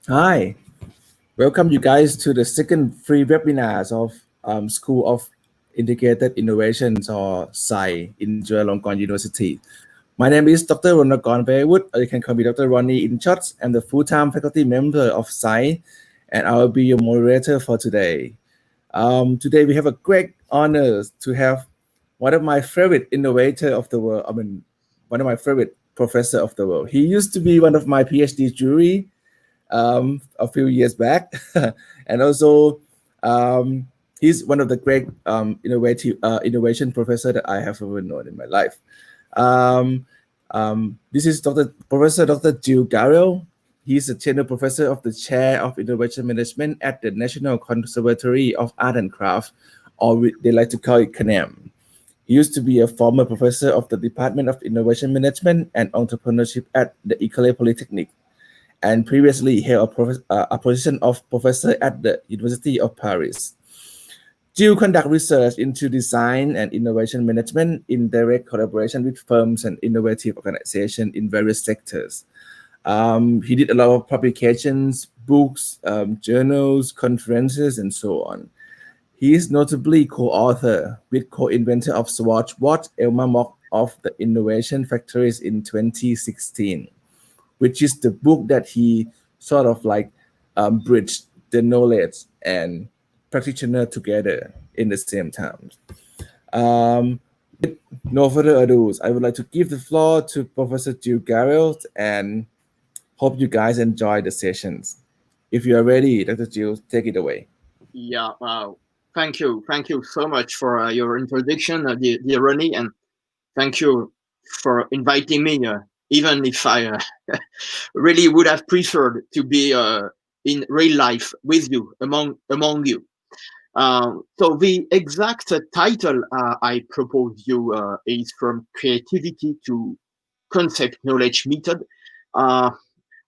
Hi, welcome you guys to the second free webinars of School of Integrated Innovations or SCI in Chulalongkorn University. My name is Dr. Ronakon Baywood, or you can call me Dr. Ronnie in short. I'm the full-time faculty member of SCI, and I will be your moderator for today. Today we have a great honor to have one of my favorite innovator of the world. One of my favorite professor of the world. He used to be one of my PhD jury a few years back, and also um, he's one of the great innovation professor that I have ever known in my life. Um, this is Dr. Gilles Garel. He's a tenure professor of the chair of innovation management at the National Conservatory of Art and Craft, or they like to call it CNAM. He used to be a former professor of the Department of Innovation Management and Entrepreneurship at the École Polytechnique, and previously held a position of professor at the University of Paris. Jill conduct research into design and innovation management in direct collaboration with firms and innovative organizations in various sectors. He did a lot of publications, books, journals, conferences, and so on. He is notably co-author with co-inventor of Swatch Watch Elma Mock of the Innovation Factories in 2016, which is the book that he sort of like bridged the knowledge and practitioner together in the same time. Um, no further ado, I would like to give the floor to Professor Gilles Garel and hope you guys enjoy the sessions. If you are ready, Dr. Gilles, take it away. Yeah, thank you so much for your introduction, dear Ronnie, and thank you for inviting me. Even if I really would have preferred to be in real life with you, among you. So the exact title I propose you is From Creativity to Concept Knowledge Method. Uh,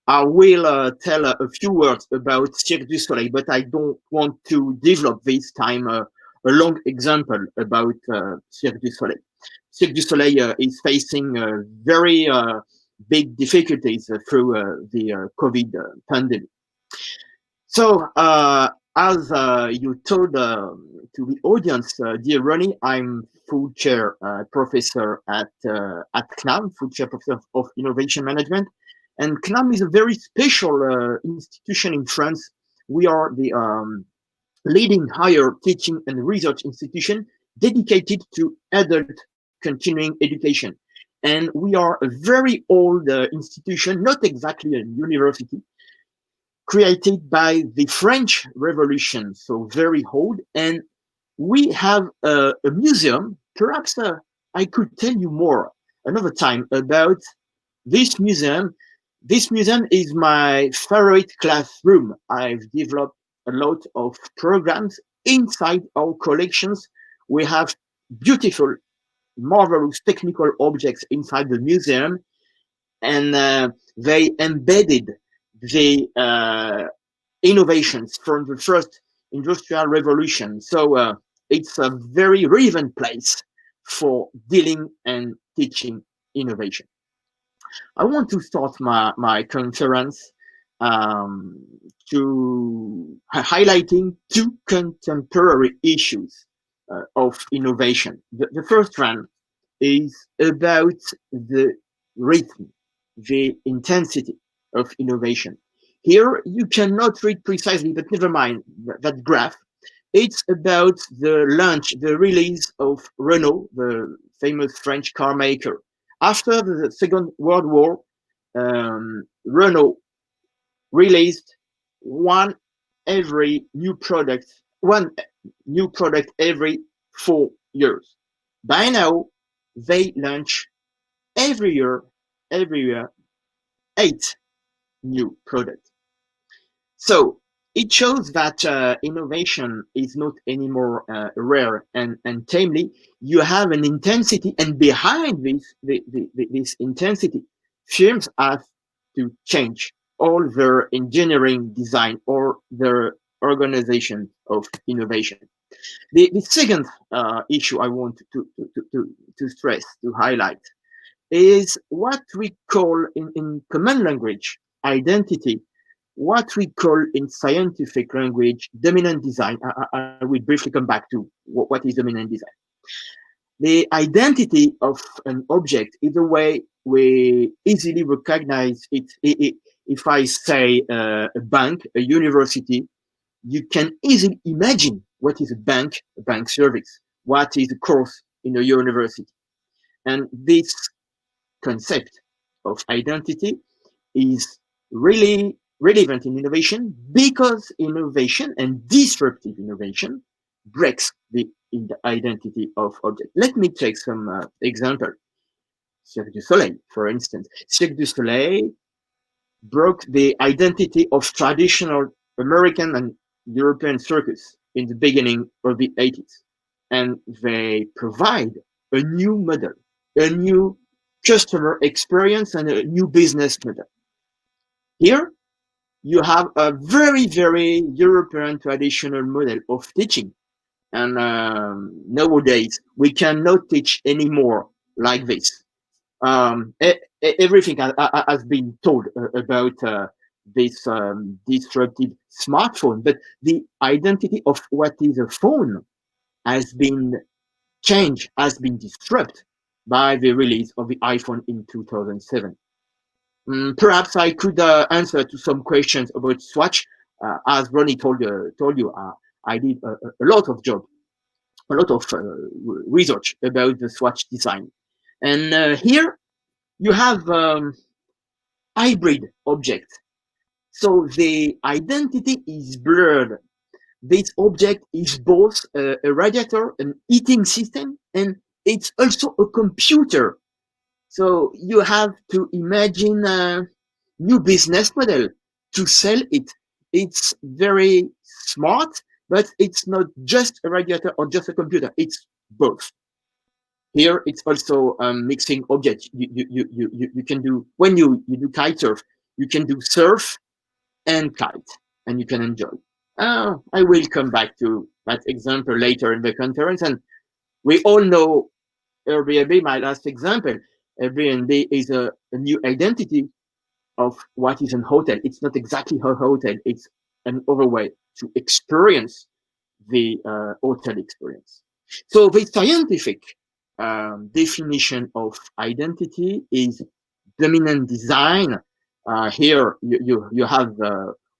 I will tell a few words about Cirque du Soleil, but I don't want to develop this time a long example about Cirque du Soleil. Cirque du Soleil is facing very big difficulties through the COVID pandemic. So, as you told to the audience, dear Ronnie, I'm full chair professor at CNAM, full chair professor of innovation management, and CNAM is a very special institution in France. We are the leading higher teaching and research institution dedicated to adult continuing education. And we are a very old institution, not exactly a university, created by the French Revolution, so very old. And we have a museum. Perhaps I could tell you more another time about this museum. This museum is my favorite classroom. I've developed a lot of programs inside our collections. We have beautiful, marvelous technical objects inside the museum, and they embedded the innovations from the first industrial revolution. So it's a very relevant place for dealing and teaching innovation. I want to start my conference um, to highlighting two contemporary issues of innovation. The first one is about the rhythm, the intensity of innovation. Here you cannot read precisely, but never mind that graph. It's about the launch, the release of Renault, the famous French car maker. After the Second World War, Renault released one every new product, one new product every 4 years. By now, they launch every year, every year, 8 new products. So it shows that innovation is not anymore rare and timely. You have an intensity, and behind this intensity, firms have to change all their engineering design or their organization of innovation. The second issue I want to stress, to highlight, is what we call in common language identity. what we call in scientific language dominant design. I will briefly come back to what is dominant design. The identity of an object is the way we easily recognize it. If I say a bank, a university, you can easily imagine what is a bank service, what is a course in a university. And this concept of identity is really relevant in innovation because innovation and disruptive innovation breaks the identity of object. Let me take some example. Cirque du Soleil, for instance. Cirque du Soleil broke the identity of traditional American and European circus in the beginning of the 80s. And they provide a new model, a new customer experience, and a new business model. Here, you have a very, very European traditional model of teaching. And nowadays, we cannot teach anymore like this. Everything has been told about this disruptive smartphone, but the identity of what is a phone has been changed, has been disrupted by the release of the iPhone in 2007. Perhaps I could answer to some questions about Swatch. As Ronnie told you, I did a lot of job, a lot of research about the Swatch design. And here you have hybrid object. So the identity is blurred. This object is both a radiator, an heating system, and it's also a computer. So you have to imagine a new business model to sell it. It's very smart, but it's not just a radiator or just a computer. It's both. Here, it's also mixing objects. You can do, when you do kite surf, you can do surf and kite, and you can enjoy. I will come back to that example later in the conference. And we all know Airbnb, my last example. Airbnb is a new identity of what is a hotel. It's not exactly a hotel. It's an other way to experience the hotel experience. So the scientific definition of identity is dominant design. Here you have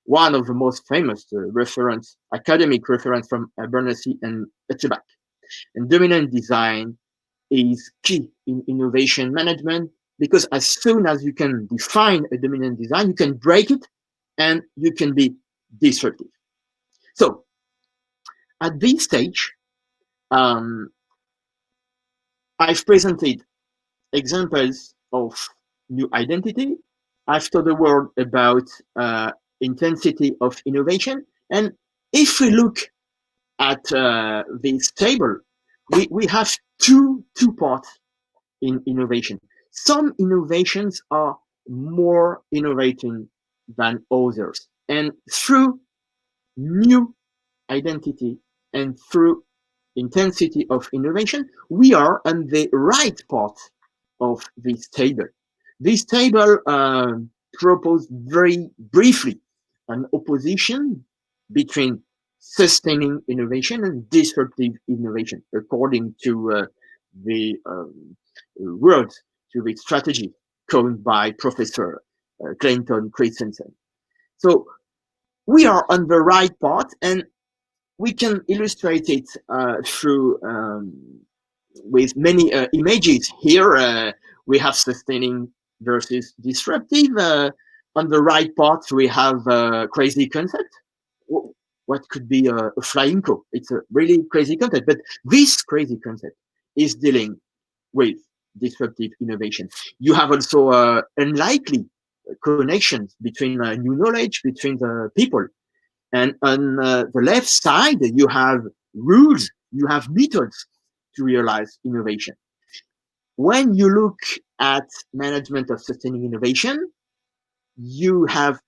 one of the most famous reference, academic reference from Berners-Lee and Etcheback. And dominant design is key in innovation management because as soon as you can define a dominant design, you can break it and you can be disruptive. So at this stage, um, I've presented examples of new identity. I've told the world about intensity of innovation. And if we look at this table, we have two parts in innovation. Some innovations are more innovating than others. And through new identity and through intensity of innovation, we are on the right part of this table. This table proposed very briefly an opposition between sustaining innovation and disruptive innovation, according to the words, to the strategy coined by Professor Clayton Christensen. So we are on the right path, and we can illustrate it through with many images. Here we have sustaining versus disruptive. On the right part, we have crazy concept. What could be a flying co? It's a really crazy concept, but this crazy concept is dealing with disruptive innovation. You have also unlikely connections between new knowledge between the people. And on the left side, you have rules, you have methods to realize innovation. When you look at management of sustaining innovation, you have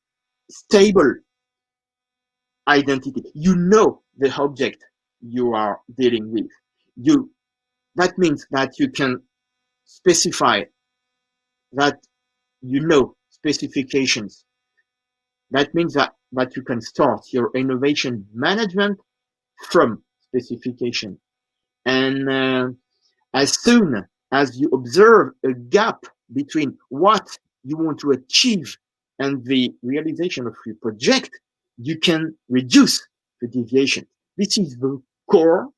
stable identity. You know the object you are dealing with. That means that you can specify, that you know specifications, That means that you can start your innovation management from specification. And as soon as you observe a gap between what you want to achieve and the realization of your project, you can reduce the deviation. This is the core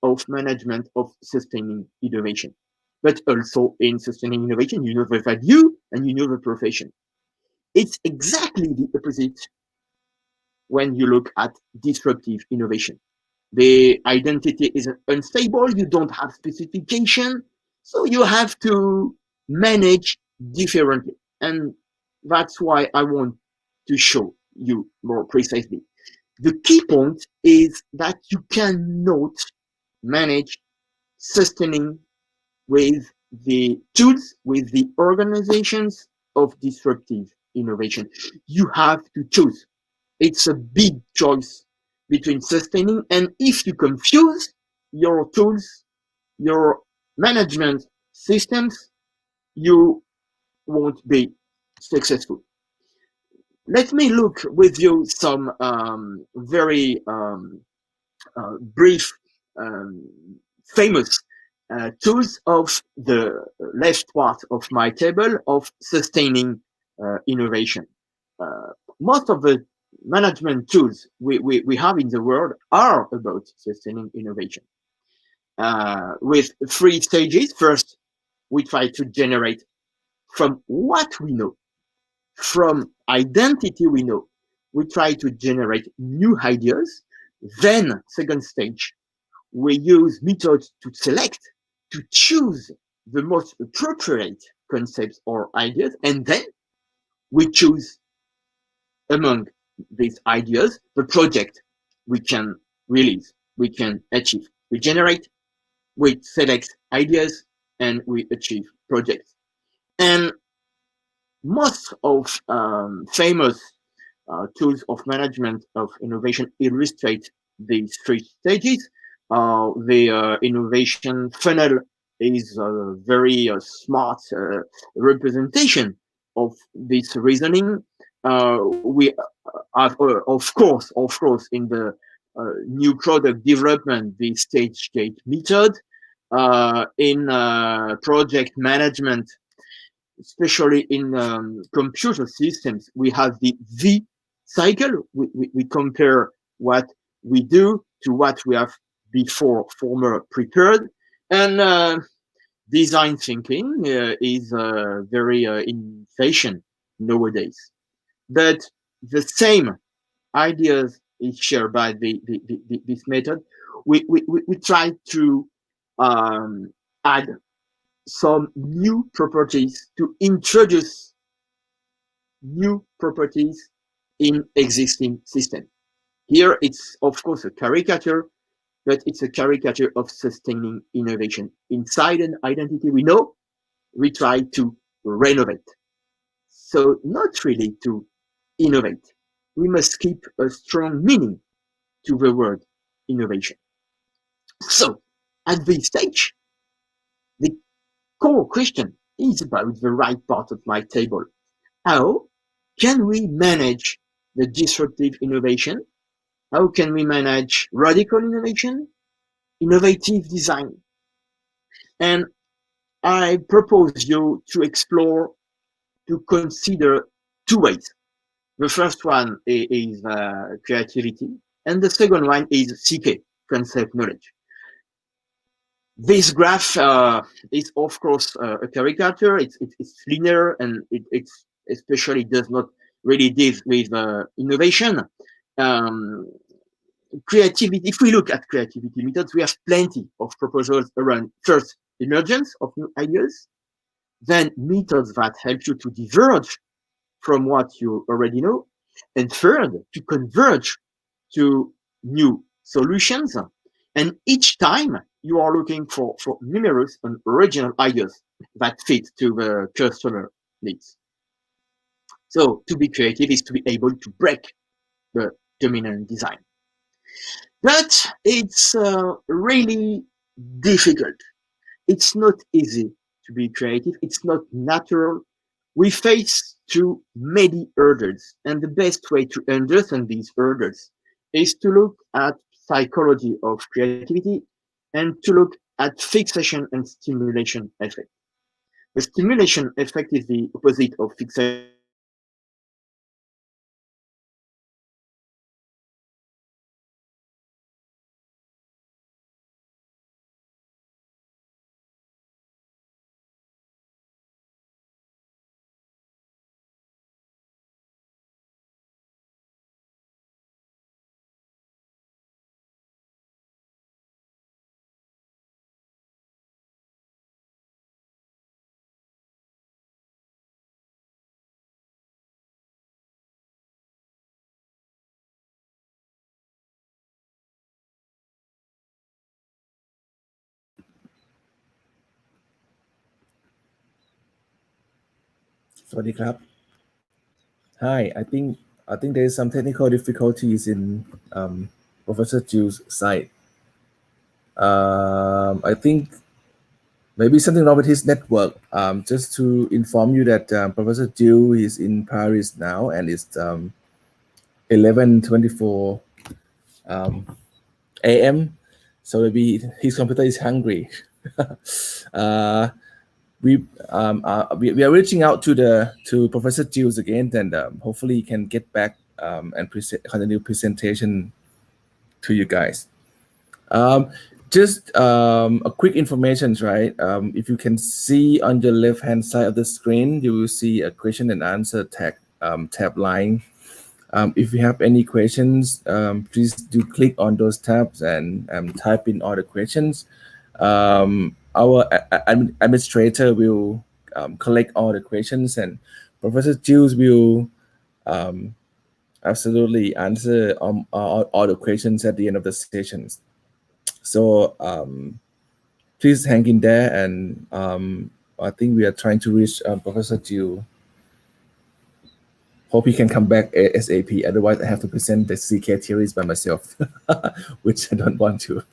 of management of sustaining innovation. But also in sustaining innovation, you know the value and you know the profession. It's exactly the opposite when you look at disruptive innovation. The identity is unstable, you don't have specification, so you have to manage differently. And that's why I want to show you more precisely. The key point is that you cannot manage sustaining with the tools, with the organizations of disruptive innovation. You have to choose. It's a big choice between sustaining, and if you confuse your tools, your management systems, you won't be successful. Let me look with you some very brief, um, famous tools of the left part of my table of sustaining innovation. Uh, Most of the management tools we have in the world are about sustaining innovation. With three stages. First, we try to generate from what we know, from identity we know, we try to generate new ideas. Then, second stage, we use methods to select, to choose the most appropriate concepts or ideas, and then we choose among these ideas the project we can release, we can achieve. We generate, we select ideas, and we achieve projects. And most of famous tools of management of innovation illustrate these three stages. The innovation funnel is a very smart representation of this reasoning. We have, of course, in the new product development, the stage gate method. In project management, especially in computer systems, we have the V cycle. We compare what we do to what we have before former prepared. And design thinking is very in fashion nowadays. But the same ideas is shared by this method. We try to um, add some new properties, to introduce new properties in existing system. Here it's of course a caricature, but it's a caricature of sustaining innovation. Inside an identity we know, we try to renovate. So not really to innovate. We must keep a strong meaning to the word innovation. So at this stage, the core question is about the right part of my table. How can we manage the disruptive innovation? How can we manage radical innovation, innovative design? And I propose you to explore, to consider two ways. The first one is creativity, and the second one is CK, concept knowledge. This graph is, of course, a caricature. It's linear, and it's especially does not really deal with innovation. Um, Creativity. If we look at creativity methods, we have plenty of proposals around first emergence of new ideas, then methods that help you to diverge from what you already know, and third, to converge to new solutions. And each time you are looking for numerous and original ideas that fit to the customer needs. So to be creative is to be able to break the dominant design. But it's really difficult. It's not easy to be creative. It's not natural. We face too many hurdles, and the best way to understand these hurdles is to look at psychology of creativity and to look at fixation and stimulation effect. The stimulation effect is the opposite of fixation. Fixation is whenสวัสดีครับ Hi, I think there is some technical difficulties in Professor Ju's side. I think maybe something wrong with his network. Just to inform you that Professor Ju is in Paris now, and it's 11:24 a.m. So maybe his computer is hungry. uh, we are reaching out to Professor Jules again, and hopefully he can get back and continue presentation to you guys. Um, just a quick information, right? If you can see on the left hand side of the screen, you will see a question and answer tab line. If you have any questions, please do click on those tabs and type in all the questions. Our administrator will collect all the questions, and Professor Jules will um, absolutely answer all the questions at the end of the sessions. So please hang in there, and I think we are trying to reach Professor Jill. Hope he can come back ASAP. Otherwise, I have to present the CK theories by myself, which I don't want to.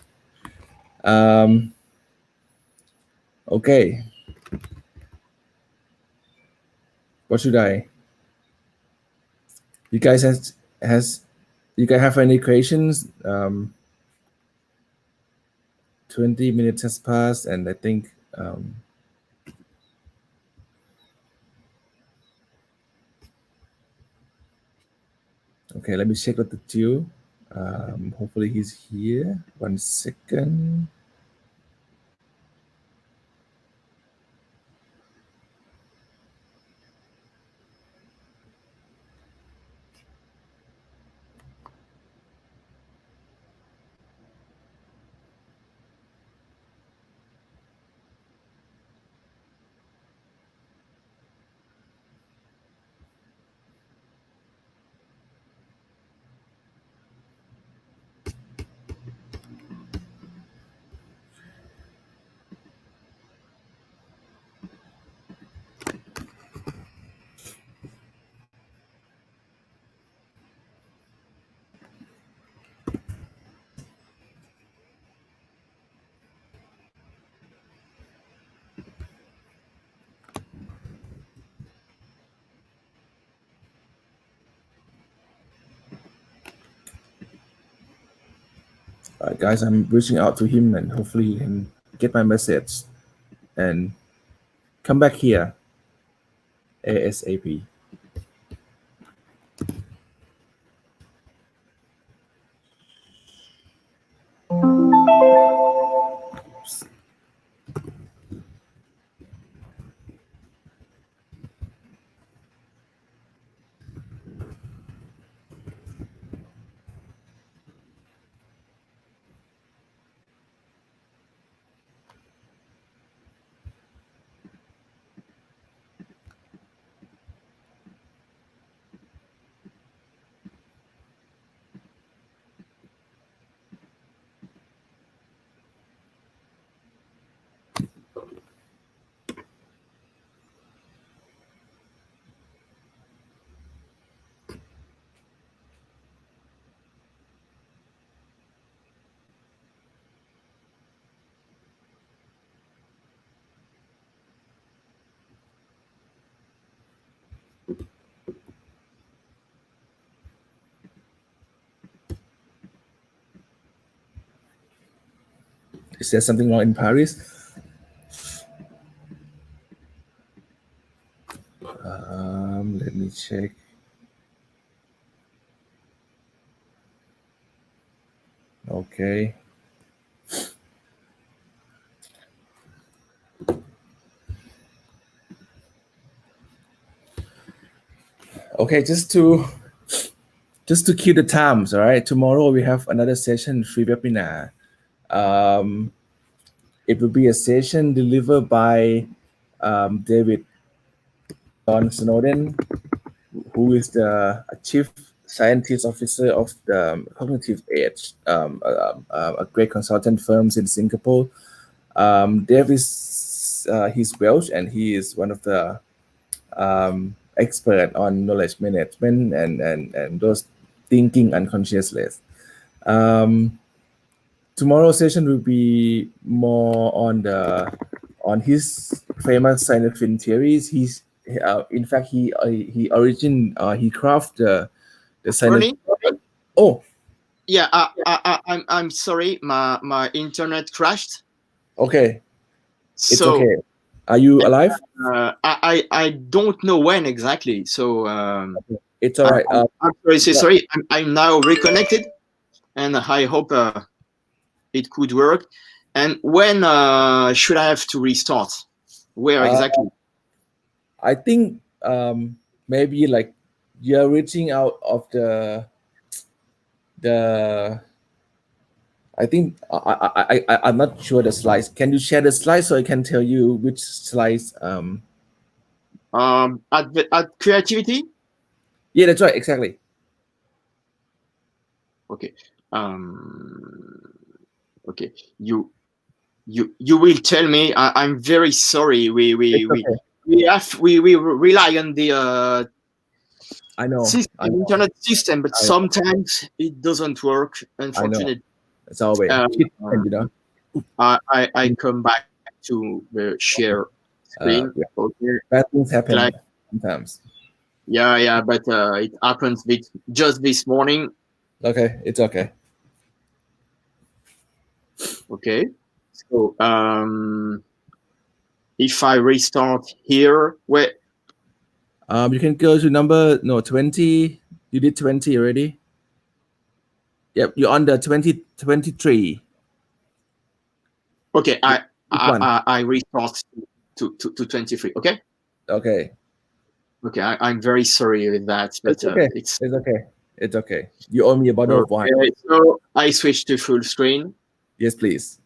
Um, okay. What should I? You guys has you guys have any questions? 20 minutes has passed, and I think okay. Let me check with the Jill. Hopefully he's here. 1 second. Guys, I'm reaching out to him, and hopefully he can get my message and come back here ASAP. Is there something wrong in Paris? Let me check. Okay. Okay, just to keep the times, all right. Tomorrow we have another session, free webinar. It will be a session delivered by David Don Snowden, who is the chief scientist officer of the Cognitive Edge, a great consultant firms in Singapore. Dave is he's Welsh, and he is one of the expert on knowledge management and those thinking unconsciously. Um, Tomorrow's session will be more on his famous scientific theories. He's in fact he crafted the scientific. Ronnie? Oh, Yeah, I'm sorry, my internet crashed. okay, it's So okay. Are you alive? I don't know when exactly. So It's all right. I'm sorry. I'm now reconnected, and I hope it could work. And when should I have to restart? Where Uh, exactly? I think maybe like you're reaching out of the. I think I'm not sure the slides. Can you share the slides so I can tell you which slides? At creativity. Yeah, that's right. Exactly. Okay. Um, okay. You will tell me. I'm very sorry. It's okay. We rely on the I know. I system, know. internet system, but I, sometimes it doesn't work. I know. Unfortunately, It's always uh, shit, and you know. I come back to the share screen. Yeah, Okay, bad things like happen sometimes. yeah, but it happens just this morning. Okay, it's okay. Okay, so if I restart here, where You can go to number 20. You did 20 already. Yep, you're on the 2023. okay, Which one? I restart to 23. Okay, Okay. okay, I'm very sorry with that, but It's okay. it's It's okay. It's okay. You owe me a bottle of wine. okay. So I switch to full screen. Yes, please.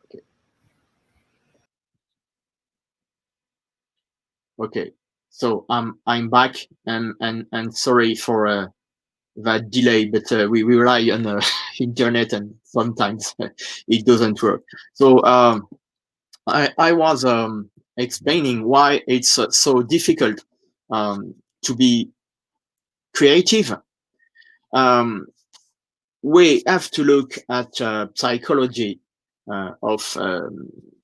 Okay, okay. So I'm back, and sorry for that delay, but we rely on internet, and sometimes it doesn't work. So I was explaining why it's so difficult to be creative. Um, we have to look at psychology of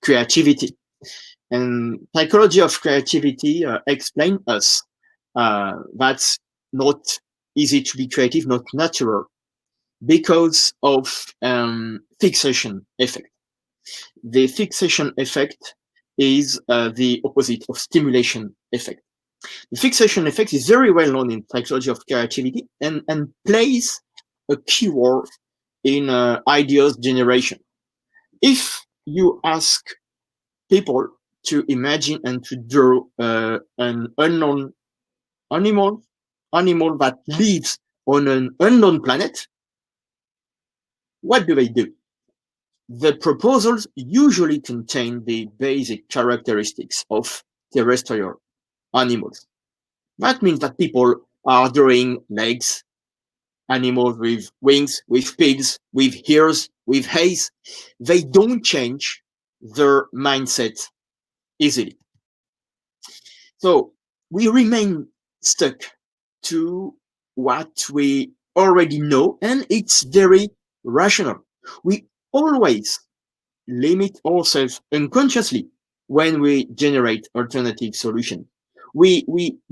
creativity, and psychology of creativity explain us that's not easy to be creative, not natural, because of fixation effect. The fixation effect is the opposite of stimulation effect. The fixation effect is very well known in psychology of creativity, and plays a key role in ideas generation. If you ask people to imagine and to draw an unknown animal, animal that lives on an unknown planet, what do they do? The proposals usually contain the basic characteristics of terrestrial animals. That means that people are drawing legs, animals with wings, with pigs, with ears, with eyes. They don't change their mindset easily. So we remain stuck to what we already know, and it's very rational. We always limit ourselves unconsciously when we generate alternative solutions. We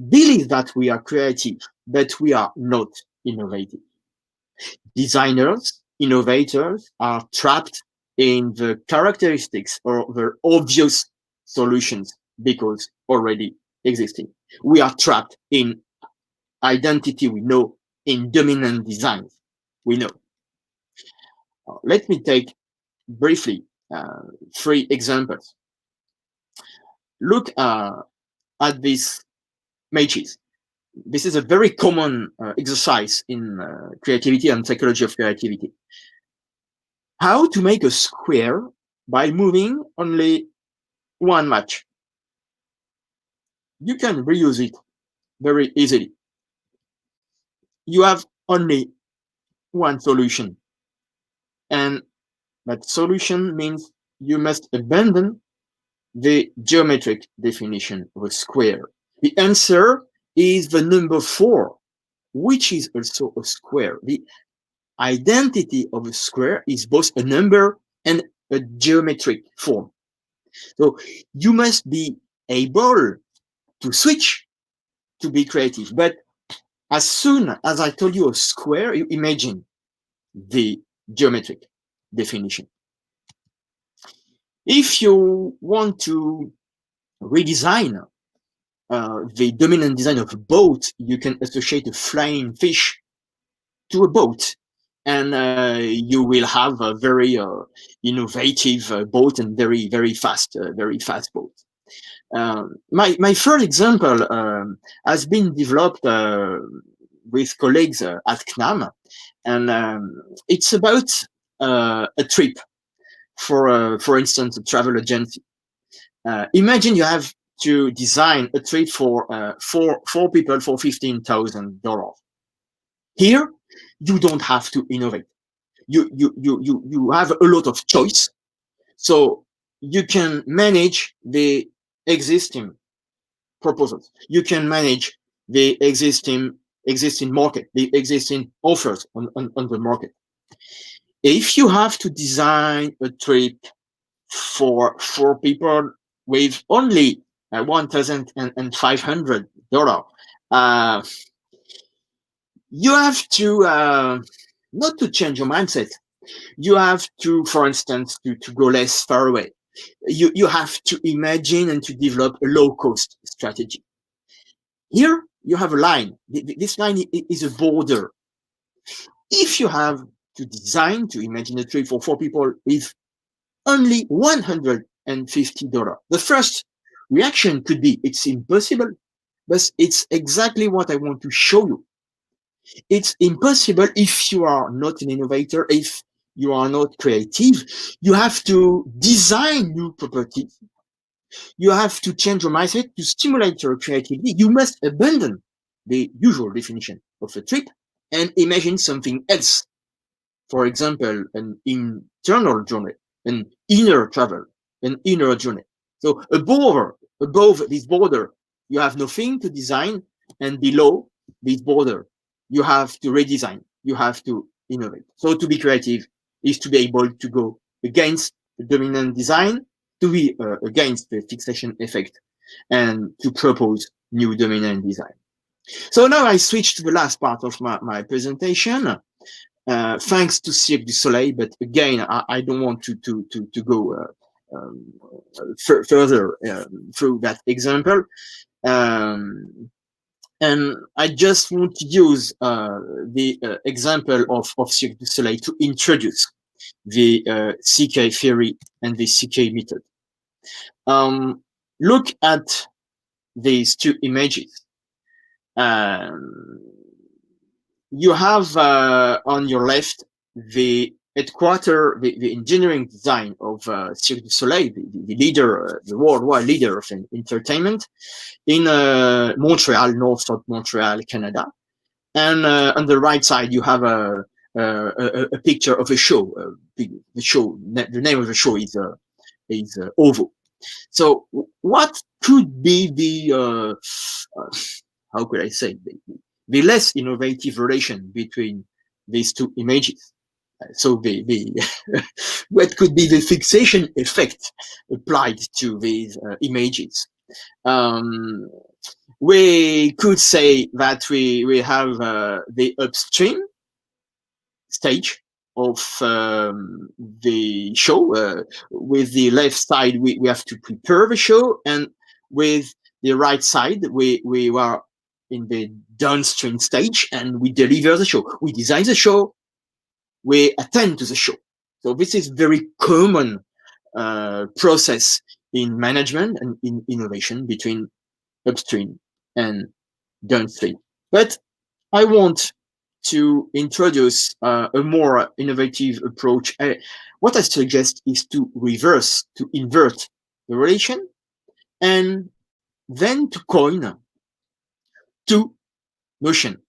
believe that we are creative, but we are not innovative. Designers, innovators are trapped in the characteristics or the obvious solutions because already existing. We are trapped in identity we know, in dominant designs we know. Let me take briefly 3 examples. Look at these matches. This is a very common exercise in creativity and psychology of creativity. How to make a square by moving only one match. You can reuse it very easily. You have only one solution, and that solution means you must abandon the geometric definition of a square. The answer is the number 4, which is also a square. The identity of a square is both a number and a geometric form. So you must be able to switch to be creative. But as soon as I told you a square, you imagine the geometric definition. If you want to redesign the dominant design of a boat, you can associate a flying fish to a boat, and you will have a very innovative boat and very fast boat. My third example has been developed with colleagues at CNAM, and it's about a trip for instance, a travel agency. Imagine you have to design a trip for four people for $15,000. Here, you don't have to innovate. You have a lot of choice, so you can manage the existing proposals. You can manage the existing market, the existing offers on the market. If you have to design a trip for 4 people with only $1,500, you have to not to change your mindset. You have to, for instance, to go less far away. You have to imagine and to develop a low-cost strategy. Here you have a line. This line is a border. If you have to design, to imagine a trip for 4 people with only $150, the first reaction could be, it's impossible, but it's exactly what I want to show you. It's impossible if you are not an innovator, if you are not creative. You have to design new properties. You have to change your mindset to stimulate your creativity. You must abandon the usual definition of a trip and imagine something else. For example, an internal journey, an inner travel, an inner journey. So above this border, you have nothing to design, and below this border, you have to redesign, you have to innovate. So to be creative is to be able to go against the dominant design, to be against the fixation effect, and to propose new dominant design. So now I switch to the last part of my presentation. Thanks to Cirque du Soleil, but again, I don't want to go further through that example. And I just want to use the example of Cirque du Soleil to introduce the CK theory and the CK method. Look at these 2 images. You have on your left the headquarter, the engineering design of Cirque du Soleil, the leader, the worldwide leader of entertainment in Montreal, North Montreal, Canada. And on the right side, you have a picture of a show. The name of the show is OVO. So what could be the how could I say the less innovative relation between these 2 images? So the what could be the fixation effect applied to these images? Um, we could say that we have the upstream stage of the show. With the left side, we have to prepare the show, and with the right side, we are in the downstream stage, and we deliver the show. We design the show, we attend to the show. So this is very common process in management and in innovation between upstream and downstream. But I want to introduce a more innovative approach. What I suggest is to reverse, to invert the relation, and then to coin two notion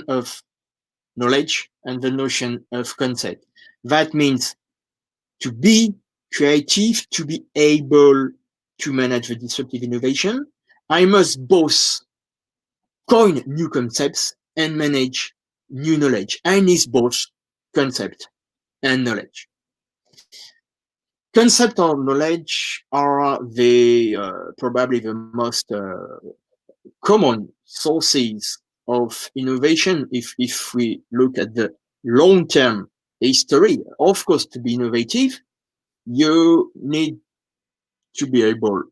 of knowledge and the notion of concept. That means to be creative, to be able to manage the disruptive innovation, I must both coin new concepts and manage new knowledge. I need both concept and knowledge. Concept or knowledge are the probably the most common sources of innovation if we look at the long-term history. Of course, to be innovative, you need to be able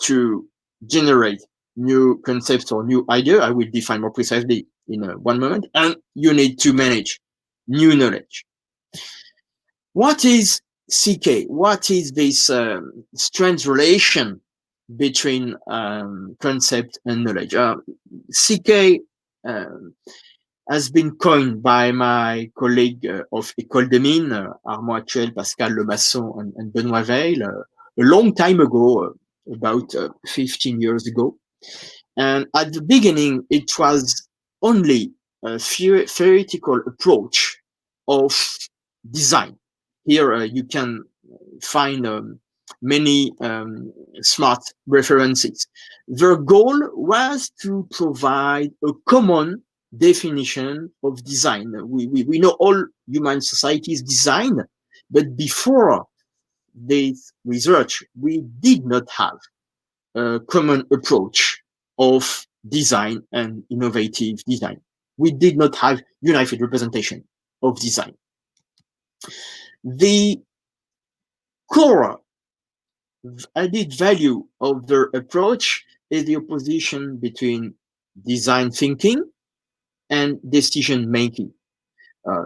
to generate new concepts or new idea. I will define more precisely in one moment. And you need to manage new knowledge. What is CK? What is this strange relation between concept and knowledge? CK has been coined by my colleague of École des Mines, Armand Actuel, Pascal Lemasson, and Benoît Veil, a long time ago, about 15 years ago. And at the beginning, it was only a theoretical approach of design. Here you can find many smart references. Their goal was to provide a common definition of design. We know all human societies design, but before this research, we did not have a common approach of design and innovative design. We did not have unified representation of design. The core added value of their approach is the opposition between design thinking and decision making. Uh,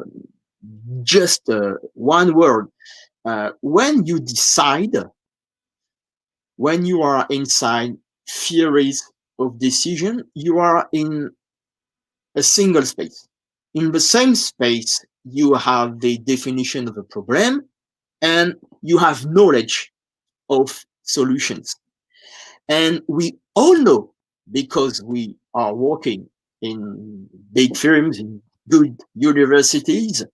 just one word. When you decide, when you are inside theories of decision, you are in a single space. In the same space, you have the definition of a problem and you have knowledge of solutions. And we all know, because we are working in big firms, in good universities,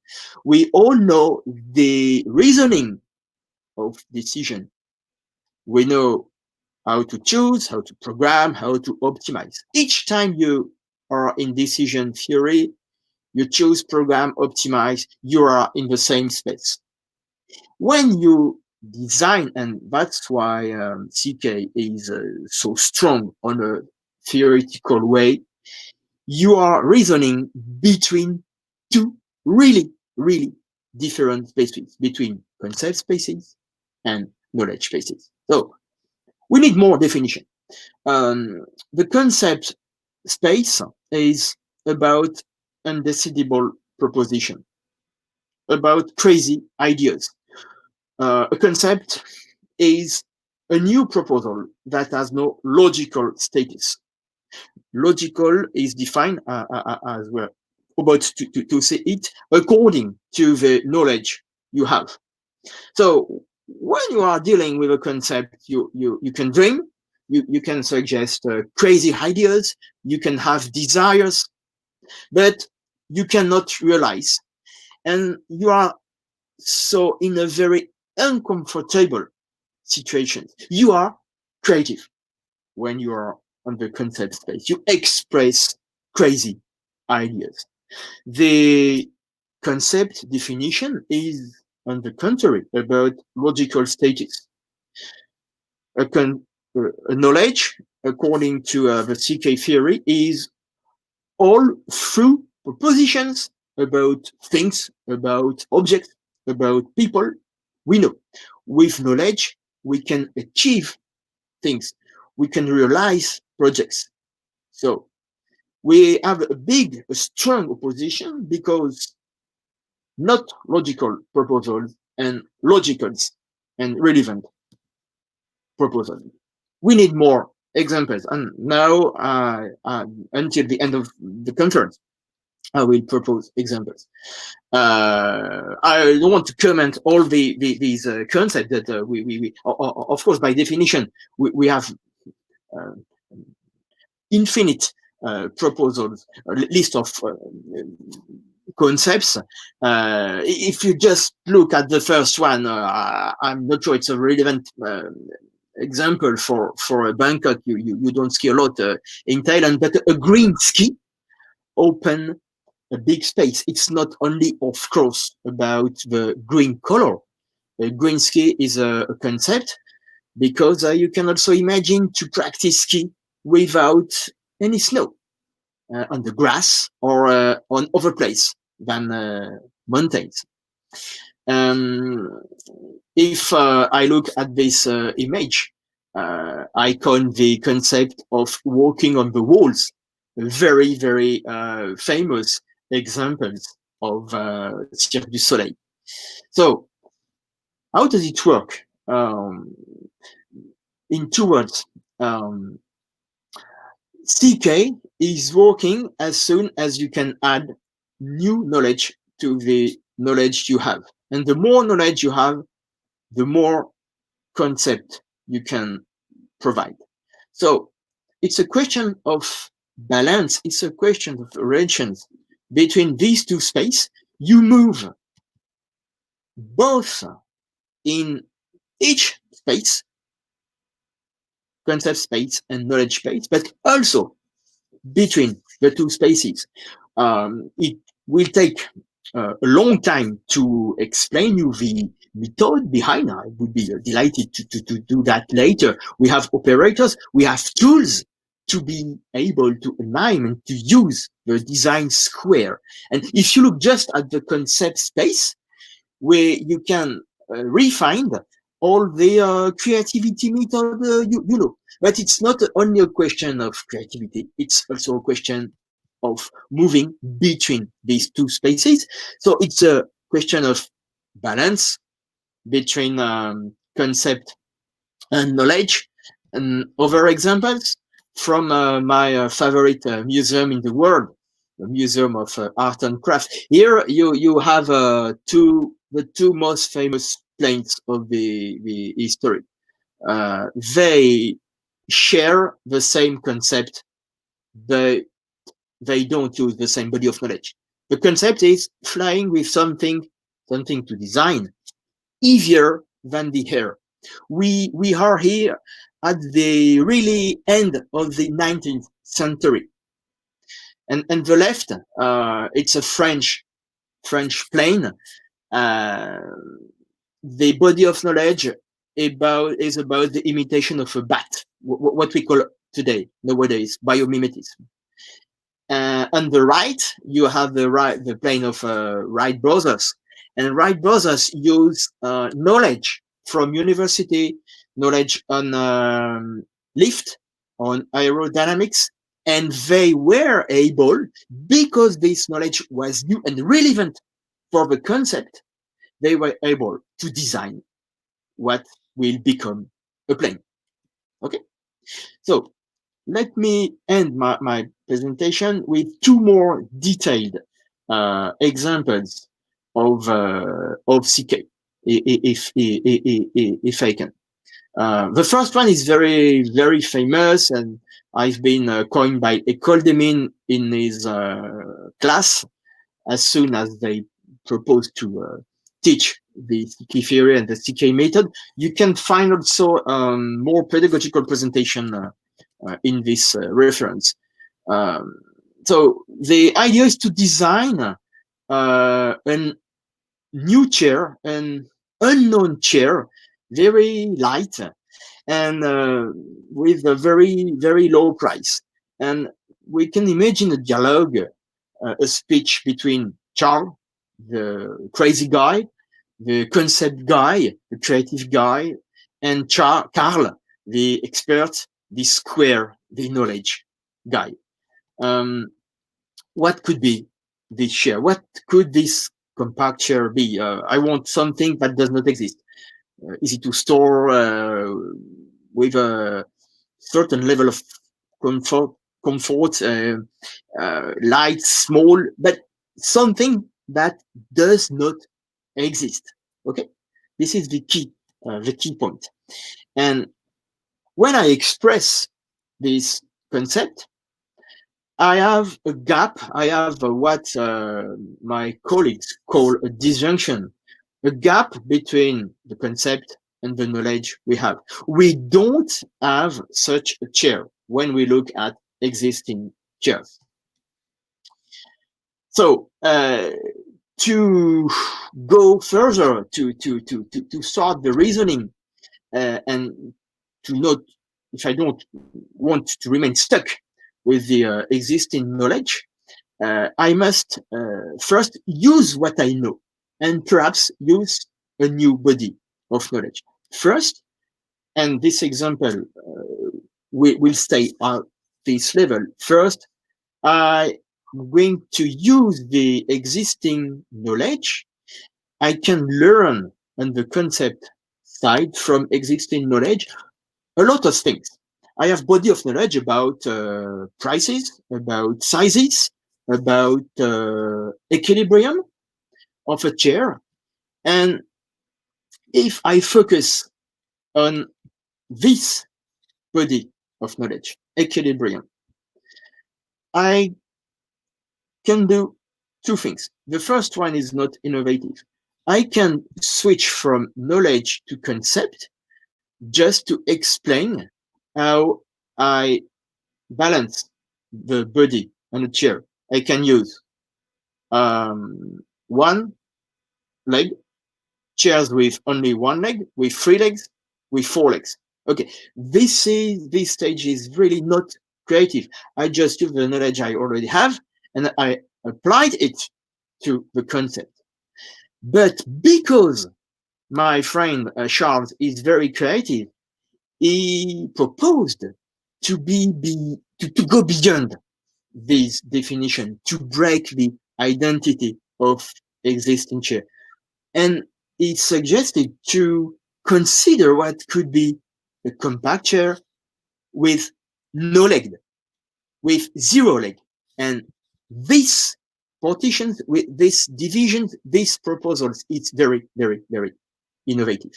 we all know the reasoning of decision. We know how to choose, how to program, how to optimize. Each time you are in decision theory, you choose, program, optimize, you are in the same space. When you design, and that's why CK is so strong on a theoretical way, you are reasoning between two really different spaces, between concept spaces and knowledge spaces. So we need more definition. The concept space is about undecidable proposition, about crazy ideas. A concept is a new proposal that has no logical status. Logical is defined as we're about to say it according to the knowledge you have. So when you are dealing with a concept, you can dream, you can suggest crazy ideas, you can have desires, but you cannot realize. And you are so in a very uncomfortable situation. You are creative when you are on the concept space. You express crazy ideas. The concept definition is, on the contrary, about logical status. A, a knowledge, according to the CK theory, is all through propositions about things, about objects, about people. We know with knowledge we can achieve things, we can realize projects. So we have a strong opposition, because not logical proposals and logicals and relevant proposals. We need more examples. And now, until the end of the conference, I will propose examples. I don't want to comment all these concepts that we of course, by definition, we have uh, infinite proposals, a list of concepts. If you just look at the first one, I'm not sure it's a relevant example for Bangkok. You don't ski a lot in Thailand, but a green ski open a big space. It's not only, of course, about the green color. A green ski is a concept, because you can also imagine to practice ski without any snow, on the grass or on other place than mountains. If I look at this image, I coin the concept of walking on the walls. Very, very famous examples of Cirque du Soleil. So, how does it work? In 2 words, CK is working as soon as you can add new knowledge to the knowledge you have. And the more knowledge you have, the more concept you can provide. So it's a question of balance. It's a question of relations between these two spaces. You move both in each space, concept space and knowledge space, but also between the two spaces. It will take a long time to explain you the method behind. I would be delighted to do that later. We have operators, we have tools to be able to align and to use the design square. And if you look just at the concept space, where you can refine all the creativity method, you know. But it's not only a question of creativity, it's also a question of moving between these two spaces. So it's a question of balance between concept and knowledge. And other examples from my favorite museum in the world, the Museum of Art and Craft. Here you have the two most famous planes of the history. They share the same concept. They don't use the same body of knowledge. The concept is flying with something to design, easier than the air. We are here at the really end of the 19th century. And the left, it's a French plane. The body of knowledge is about the imitation of a bat, what we call today, nowadays, biomimetism. On the right, you have the plane of Wright brothers, and Wright brothers use knowledge from university, knowledge on lift, on aerodynamics, and they were able, because this knowledge was new and relevant for the concept, they were able to design what will become a plane. Okay, so let me end my presentation with two more detailed examples of CK, if I can. The first one is very, very famous, and I've been coined by École des Mines in his class as soon as they proposed to teach the CK theory and the CK method. You can find also more pedagogical presentation in this reference. So the idea is to design a new chair, an unknown chair, very light, and with a very, very low price. And we can imagine a dialogue, a speech between Charles, the crazy guy, the concept guy, the creative guy, and Carl, the expert, the square, the knowledge guy. Um, what could be this share? What could this compact share be? I want something that does not exist. Easy to store, with a certain level of comfort, light, small, but something that does not exist. Okay, this is the key point. And when I express this concept, I have a gap. I have what my colleagues call a disjunction, a gap between the concept and the knowledge we have. We don't have such a chair when we look at existing chairs. So to go further, to start the reasoning, and to not, if I don't want to remain stuck with the existing knowledge, I must first use what I know and perhaps use a new body of knowledge. First, and this example will stay at this level. First, I'm going to use the existing knowledge. I can learn on the concept side from existing knowledge a lot of things. I have body of knowledge about prices, about sizes, about equilibrium of a chair. And if I focus on this body of knowledge, equilibrium, I can do two things. The first one is not innovative. I can switch from knowledge to concept just to explain how I balance the body on a chair. I can use one leg, chairs with only one leg, with three legs, with four legs. Okay, this stage is really not creative. I just use the knowledge I already have and I applied it to the concept. But because my friend Charles is very creative, he proposed to go beyond this definition, to break the identity of existing chair. And it suggested to consider what could be a compact chair with no leg, with zero leg. And this partitions, with this division, these proposals, it's very, very, very innovative.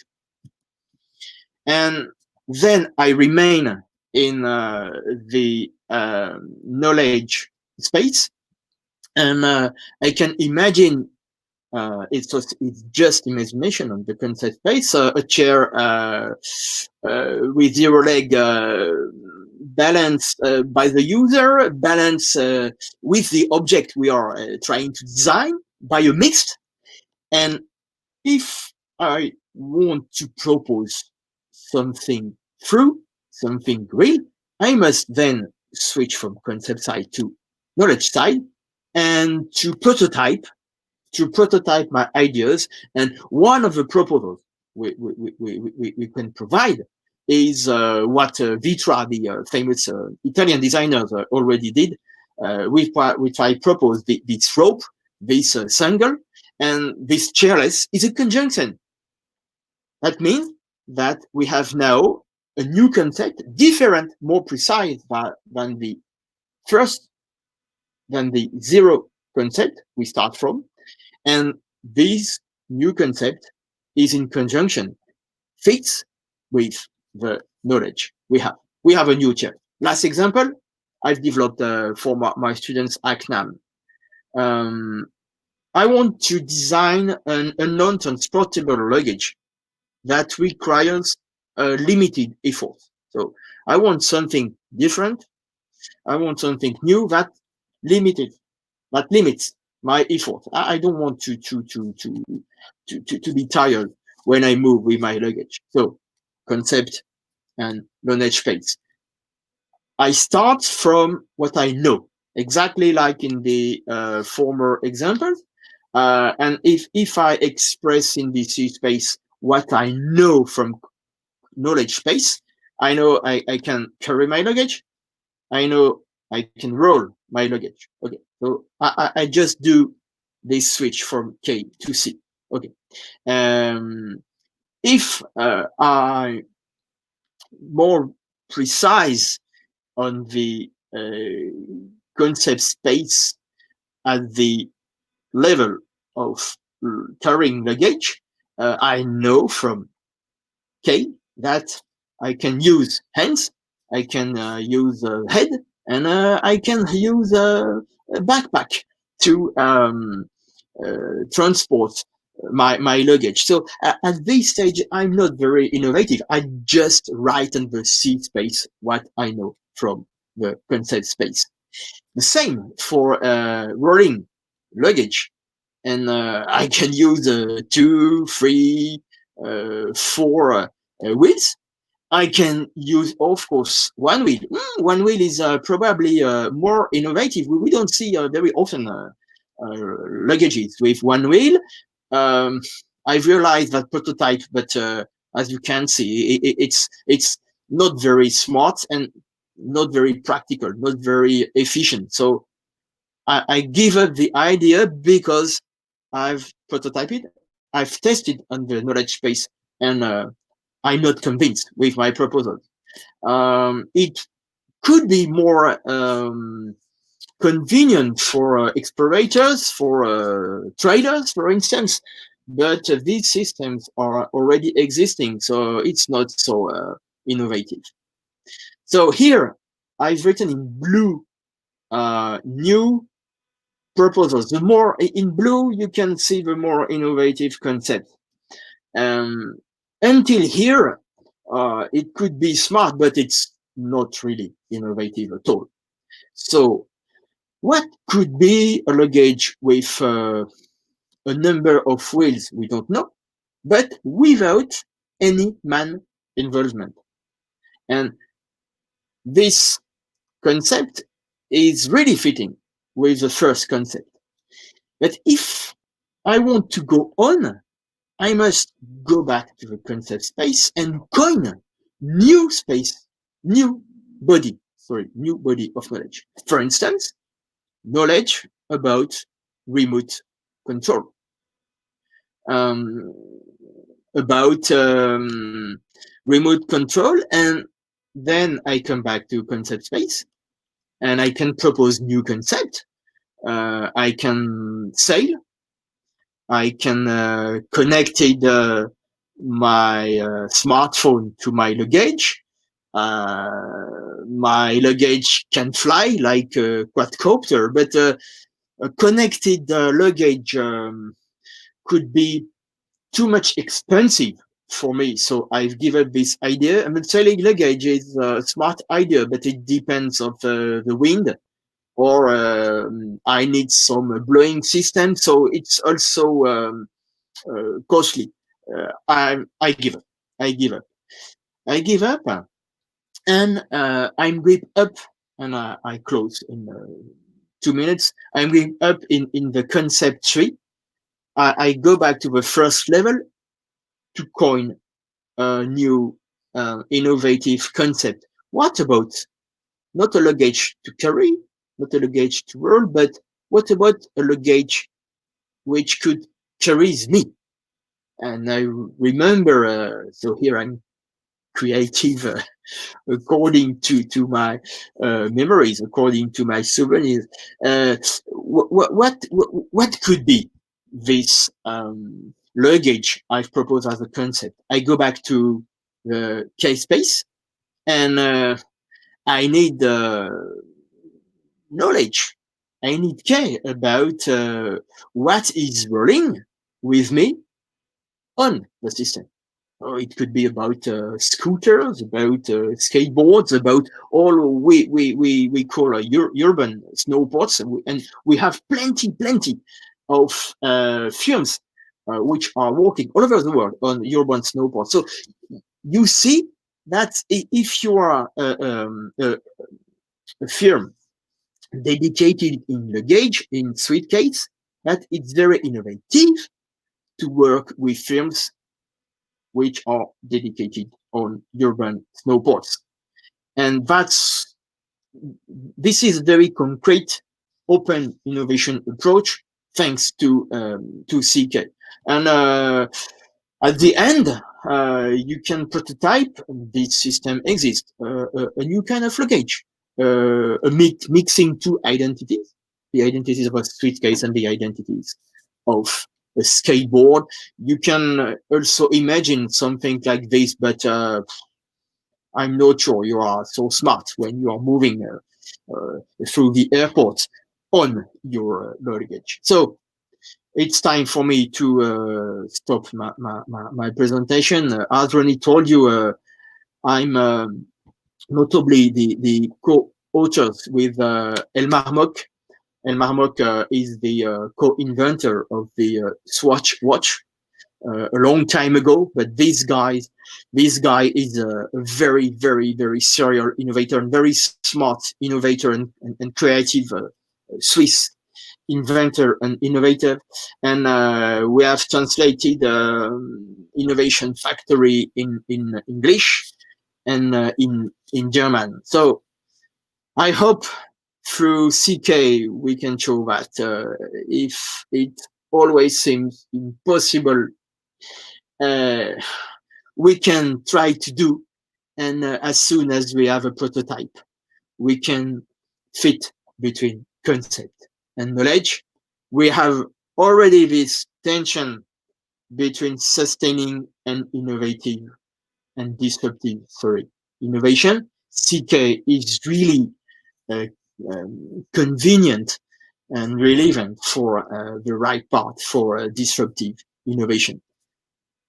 And then I remain in the knowledge space, and I can imagine it's just imagination on the concept space. A chair with zero leg, balanced by the user, balanced with the object we are trying to design by a mixed. And if I want to propose something through, something real, I must then switch from concept side to knowledge side and to prototype my ideas. And one of the proposals we can provide is what Vitra, the famous Italian designers, already did, which I proposed this rope, this single, and this chairless is a conjunction. That means that we have now a new concept, different, more precise than the first, than the zero concept we start from. And this new concept is in conjunction, fits with the knowledge we have. We have a new chair. Last example, I've developed for my students at CNAM. I want to design a non-transportable luggage that requires a limited effort. So I want something different. I want something new that limits my effort. I don't want to be tired when I move with my luggage. So concept and knowledge space. I start from what I know, exactly like in the former examples. And if I express in this space what I know from knowledge space, I know I can carry my luggage. I know I can roll my luggage. Okay, so I just do this switch from K to C. Okay. If I more precise on the concept space at the level of carrying luggage, I know from K that I can use hands, I can use head, and I can use a backpack to transport my luggage. So at this stage, I'm not very innovative. I just write in the C space what I know from the concept space. The same for rolling luggage. And I can use two, three, four wheels. I can use, of course, one wheel. One wheel is probably more innovative. We don't see very often luggages with one wheel. Um, I've realized that prototype, but as you can see, it's not very smart and not very practical, not very efficient. So I give up the idea because I've prototyped it, I've tested on the knowledge space, and I'm not convinced with my proposal. It could be more convenient for explorators, for traders, for instance, but these systems are already existing, so it's not so innovative. So here, I've written in blue new proposals. The more in blue, you can see the more innovative concept. Until here, it could be smart, but it's not really innovative at all. So what could be a luggage with a number of wheels? We don't know, but without any man involvement. And this concept is really fitting with the first concept. But if I want to go on, I must go back to the concept space and coin new space, new new body of knowledge. For instance, knowledge about remote control, um, about remote control, and then I come back to concept space and I can propose new concept. I can sail. I can connect my smartphone to my luggage. My luggage can fly like a quadcopter, but a connected luggage could be too much expensive for me. So I've given this idea. I mean, selling luggage is a smart idea, but it depends on the wind, or I need some blowing system. So it's also costly. I give up. I give up. I give up, and I'm going up, and I close in 2 minutes. I'm going up in the concept tree. I go back to the first level to coin a new innovative concept. What about not a luggage to carry, not a luggage to roll, but what about a luggage which could carry me? And I remember, so here I'm creative according to my memories, according to my souvenirs. What could be this luggage I've proposed as a concept? I go back to the K space, and I need knowledge. I need K about what is rolling with me on the system. It could be about scooters, about skateboards, about all we call urban snowboards, and we have plenty of films which are working all over the world on urban snowboards. So you see that if you are a film dedicated in luggage, in suitcase, that it's very innovative to work with films which are dedicated on urban snowboards. And this is very concrete open innovation approach thanks to CK. And at the end, you can prototype this system exists, a new kind of luggage, mixing two identities, the identities of a suitcase and the identities of a skateboard. You can also imagine something like this, but I'm not sure you are so smart when you are moving through the airport on your luggage. So it's time for me to stop my presentation. As Ronnie told you, I'm notably the co-authors with Elmar Mock. Elmar Mock is the co-inventor of the Swatch watch a long time ago. But this guy is a very serial innovator and very smart innovator and creative Swiss inventor and innovator. And we have translated Innovation Factory in English and in German. So I hope through CK we can show that if it always seems impossible, uh, we can try to do, and as soon as we have a prototype, we can fit between concept and knowledge. We have already this tension between sustaining and innovative and disruptive, innovation. CK is really convenient and relevant for the right part for disruptive innovation.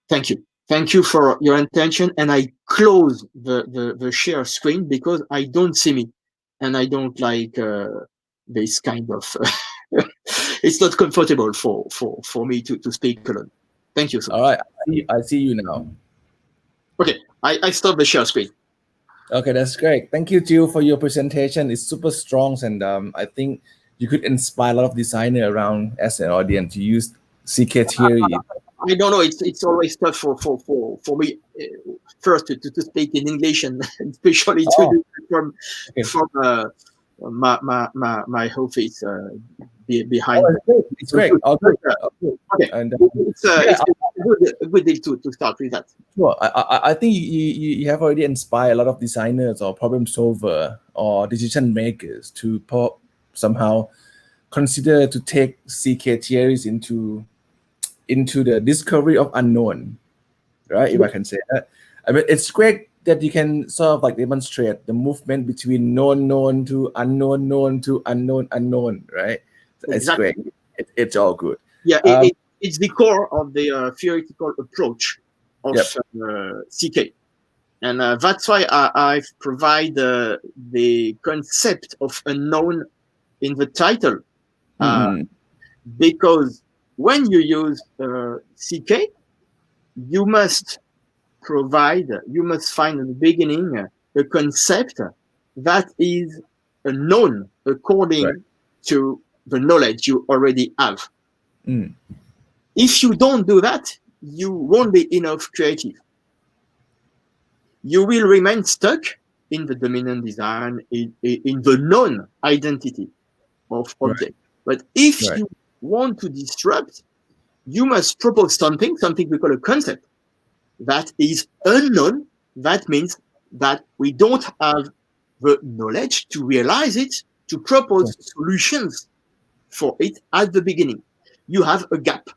Thank you. Thank you for your attention. And I close the share screen because I don't see me and I don't like this kind of, it's not comfortable for me to speak alone. Thank you so All much. right, I see you now. Okay, I stop the share screen. Okay, that's great. Thank you, Jill, for your presentation. It's super strong, and I think you could inspire a lot of designer around as an audience to use CK theory. I don't know. It's always tough for me first to speak in English and especially to Oh, do it okay. from my office Oh, behind. it's great. It's great. All good. All good. Okay, And yeah, it's a good deal to start with that. sure. I think you have already inspired a lot of designers or problem solver or decision makers to somehow consider to take CK theories into the discovery of unknown, right? If I can say that. I mean, it's great that you can sort of like demonstrate the movement between known to unknown to unknown, right? It's Exactly. great. It's all good. Yeah, Um, it's the core of the theoretical approach of yep. CK. And that's why I've provided the concept of unknown in the title. Mm-mm. Because when you use CK, you must you must find at the beginning a concept that is known Right. according to the knowledge you already have. Mm. If you don't do that, you won't be enough creative. You will remain stuck in the dominant design, in the known identity of Right. object. But if Right. you want to disrupt, you must propose something we call a concept that is unknown. That means that we don't have the knowledge to realize it, to propose solutions for it at the beginning. You have a gap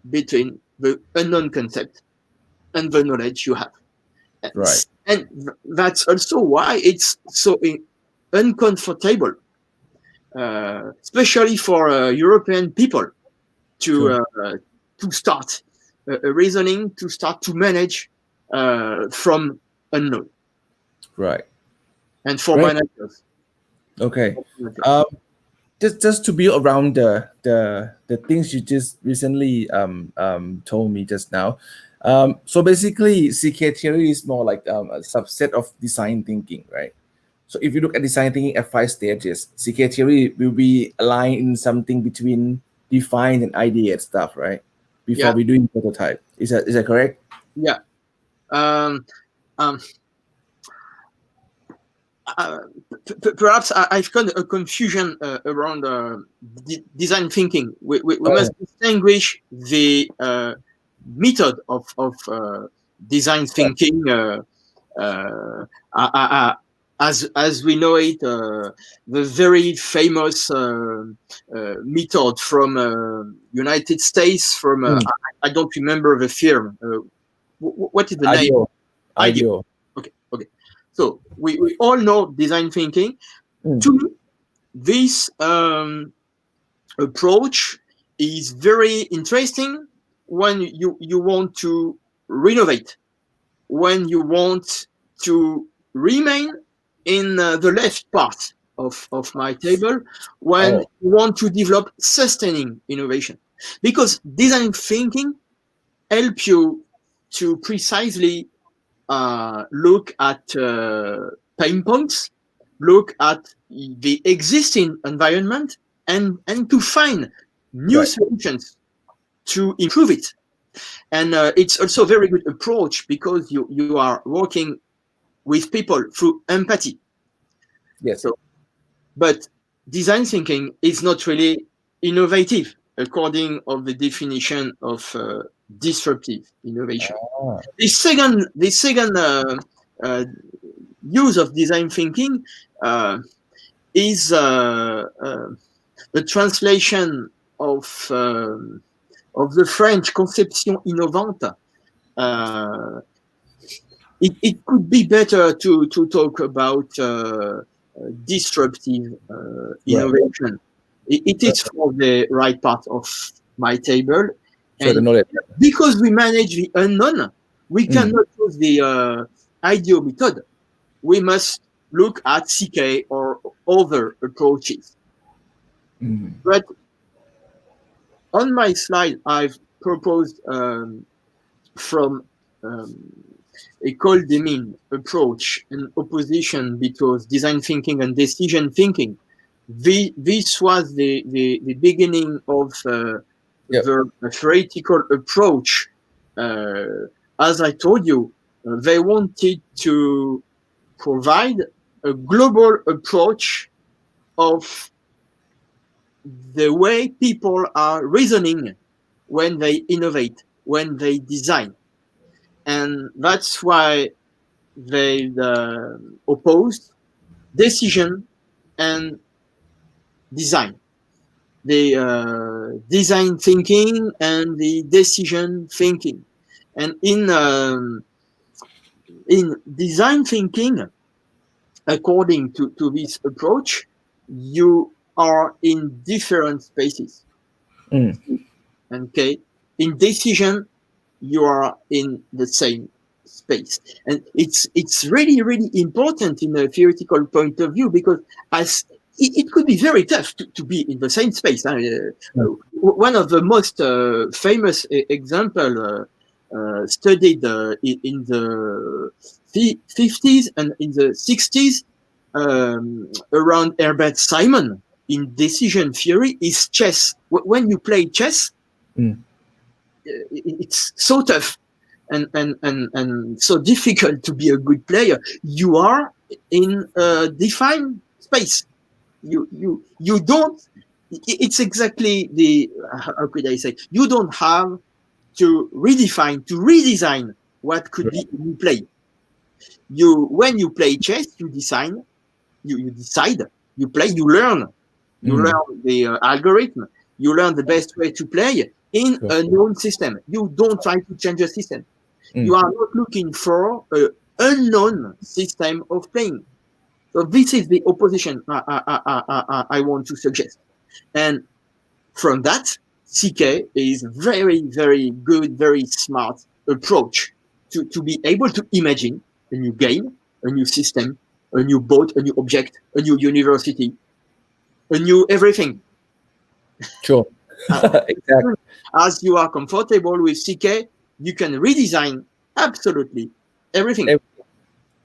between the unknown concept and the knowledge you have. Right. And that's also why it's so uncomfortable, especially for European people to Sure. to start a reasoning to start to manage from unknown, Right. and for Right. managers. Okay. Um, just to build around the things you just recently told me just now. So basically, CK theory is more like a subset of design thinking, right? So if you look at design thinking at 5 stages, CK theory will be aligned in something between define and ideate stuff, right? Before Yeah, we doing prototype. Is that correct? yeah. Um, um, uh, Perhaps I've got a confusion around design thinking. We Oh, must distinguish the method of design right. thinking uh, uh, uh, as we know it, the very famous method from United States. From Mm, I don't remember the firm. What is the name? ideal. Idea. Ideal. Okay, okay. So we all know design thinking. Mm, To me, this approach is very interesting when you want to renovate, when you want to remain in the left part of my table, when oh, you want to develop sustaining innovation. Because design thinking help you to precisely look at pain points, look at the existing environment, and to find new right. solutions to improve it. And it's also a very good approach because you are working with people through empathy. Yes. So, but design thinking is not really innovative according of the definition of disruptive innovation. Ah, The second uh, use of design thinking uh, is the translation of the French conception innovante. Uh, it could be better to talk about disruptive right. innovation. It is for the right part of my table, So the and knowledge. because we manage the unknown, we Mm, cannot use the IDEO method. We must look at CK or other approaches. mm, But on my slide, I've proposed from um, a cold demin approach an opposition between design thinking and decision thinking. This was the beginning of yep. the theoretical approach. Uh, as I told you, they wanted to provide a global approach of the way people are reasoning when they innovate, when they design. And that's why they opposed decision and design. The design thinking and the decision thinking. And in design thinking, according to this approach, you are in different spaces. Mm, Okay, in decision, you are in the same space, and it's really important in a theoretical point of view because as it could be very tough to be in the same space. mm, One of the most famous example studied in the 50s and in the 60s around Herbert Simon in decision theory is chess. When you play chess, mm, it's so tough and so difficult to be a good player. You are in a defined space. You don't. It's exactly the how could I say? You don't have to redefine to redesign what could right. be a new play. You when you play chess, you design. You decide. You play. You learn. You Mm, learn the algorithm. You learn the best way to play in sure. a known system. You don't try to change the system. You Mm, are not looking for an unknown system of playing. So this is the opposition I want to suggest. And from that, CK is very, very good, very smart approach to be able to imagine a new game, a new system, a new boat, a new object, a new university, a new everything. Sure. Uh, Exactly. as you are comfortable with CK, you can redesign absolutely everything. Ev-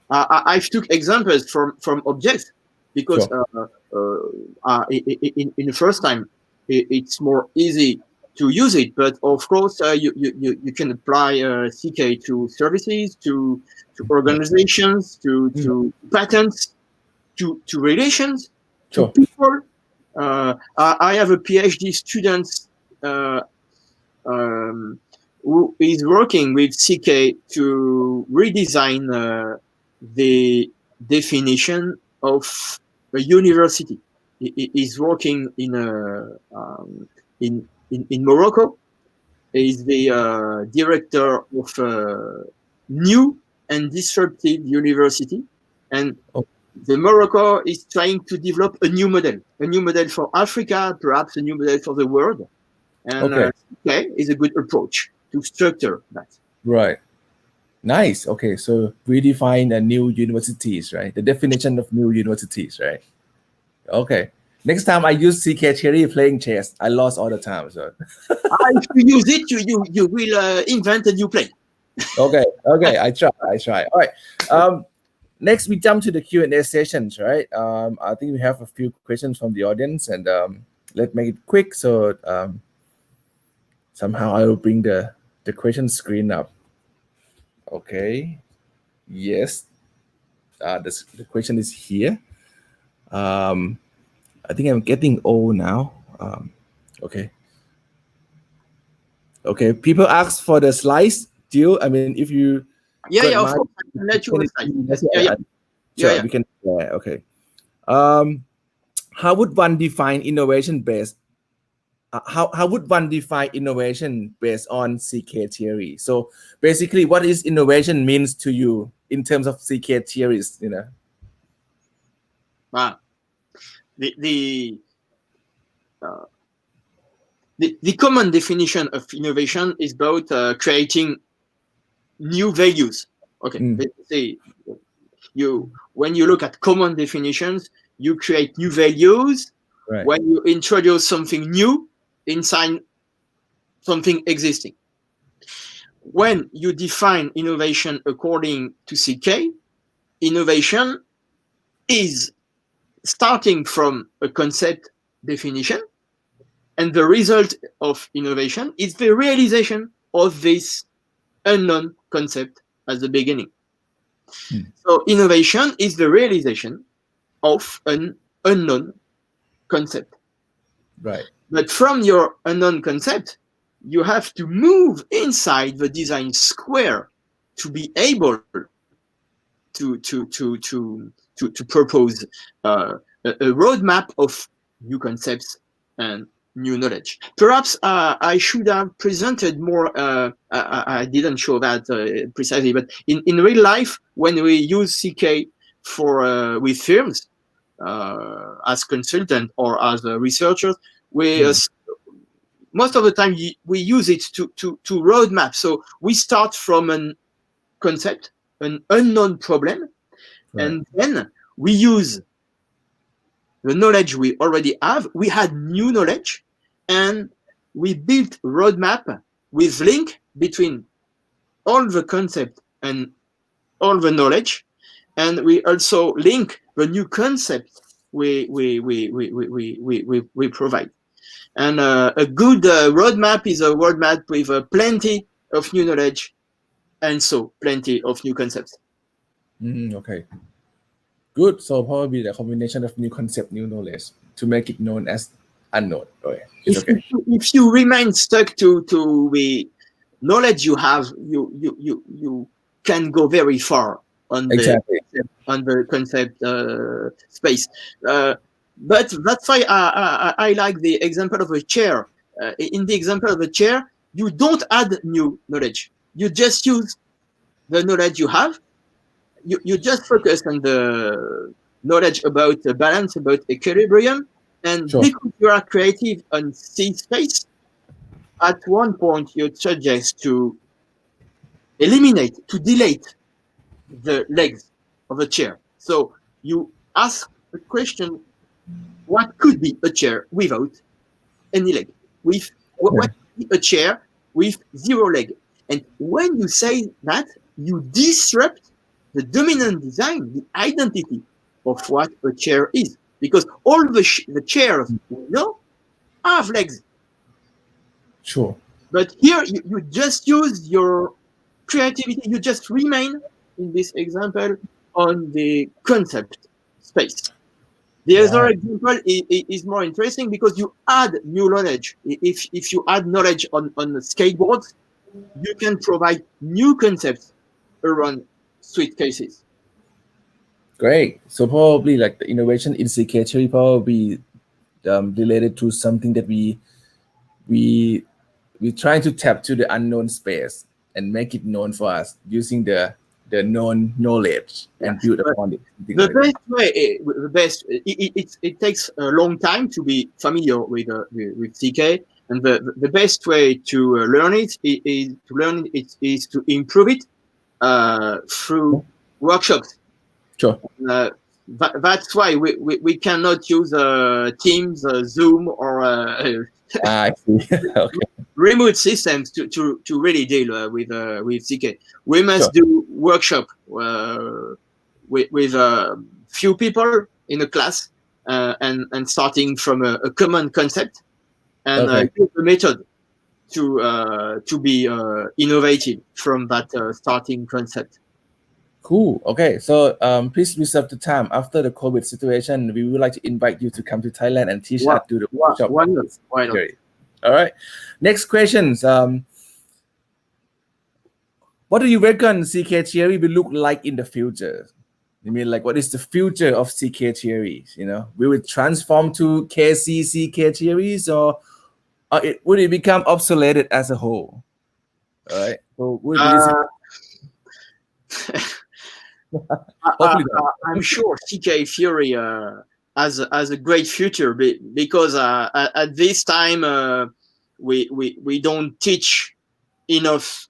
I've took examples from objects because Sure. in the first time it's more easy to use it, but of course you can apply CK to services, to Yeah. organizations, Mm, to patents, to relations, to sure. people. I have a PhD student uh, um, who is working with CK to redesign the definition of a university. He is working in Morocco. He is the director of new and disruptive university, and Oh, the Morocco is trying to develop a new model for Africa, perhaps a new model for the world. And okay. okay, is a good approach to structure that. Right. Nice. Okay. So redefine a new universities, right? The definition of new universities, right? Okay. Next time I use CK theory playing chess, I lost all the time. So If you use it, you will invent a new plane. okay. Okay. I try. I try. All right. Next we jump to the Q&A sessions, right? I think we have a few questions from the audience, and let's make it quick. So somehow I will bring the question screen up. Okay. Yes. The question is here. Um, I think I'm getting old now. Okay. Okay. People ask for the slides. Deal. I mean, if you Yeah, don't yeah, of mind, course. I can let you can on you site. yes, Yeah, yeah, yeah, sure. yeah. We can. Yeah. Okay. Um, how would one define innovation based? How would one define innovation based on CK theory? So basically, what is innovation means to you in terms of CK theories? You know. Ah, the the, uh, the common definition of innovation is about creating new values. Okay, Mm, let's say you when you look at common definitions, you create new values right. when you introduce something new inside something existing. When you define innovation according to CK, innovation is starting from a concept definition, and the result of innovation is the realization of this unknown concept at the beginning. Mm, So innovation is the realization of an unknown concept. right. But from your unknown concept, you have to move inside the design square to be able to propose a roadmap of new concepts and new knowledge. Perhaps I should have presented more. I didn't show that precisely, but in real life, when we use CK for with firms as consultant or as researchers, we Mm, most of the time we use it to roadmap. So we start from an concept, an unknown problem, right. and then we use the knowledge we already have. We had new knowledge, and we built roadmap with link between all the concept and all the knowledge, and we also link the new concept we provide. And a good roadmap is a roadmap with plenty of new knowledge and so plenty of new concepts. Okay. Good. So probably the combination of new concept, new knowledge to make it known as unknown. Okay. It's okay. If you remain stuck to the knowledge you have, you can go very far Exactly. on the concept space. Uh, but that's why I like the example of a chair. In the example of a chair, you don't add new knowledge. You just use the knowledge you have. You just focus on the knowledge about the balance, about equilibrium, and Sure. because you are creative on C space, at one point you suggest to eliminate, to delete the legs of a chair. So you ask a question: what could be a chair without any leg? With what could be a chair with zero leg? And when you say that, you disrupt the dominant design, the identity of what a chair is, because all the chairs we know have legs. Sure. But here you just use your creativity. You just remain in this example on the concept space. The other Right. example is more interesting because you add new knowledge. If you add knowledge on the skateboards, you can provide new concepts around suitcases. Great. So probably like the innovation in CK theory probably related to something that we we trying to tap to the unknown space and make it known for us using the known knowledge Yeah, and build but upon it. Something the like that. best way, the best, it takes a long time to be familiar with CK, and the best way to learn it is to improve it through workshops. Sure. Uh, that's why we cannot use Teams, Zoom, or I see. Okay. remote systems to really deal with CK. We Sure. must do workshop with few people in a class, and starting from a common concept, and Okay. use the method to be innovative from that starting concept. Cool. Okay. So please reserve the time after the COVID situation. We would like to invite you to come to Thailand and teach Why, us do the workshop. why not? Why not? Great. All right. Next questions. What do you reckon CK theory will look like in the future? I mean, like, what is the future of CK theories? You know, will it transform to KCCK theories, or would it become obsoleted as a whole? All right. So, what is it? Uh, Hopefully not. I'm sure CK Fury has a great future because at this time we don't teach enough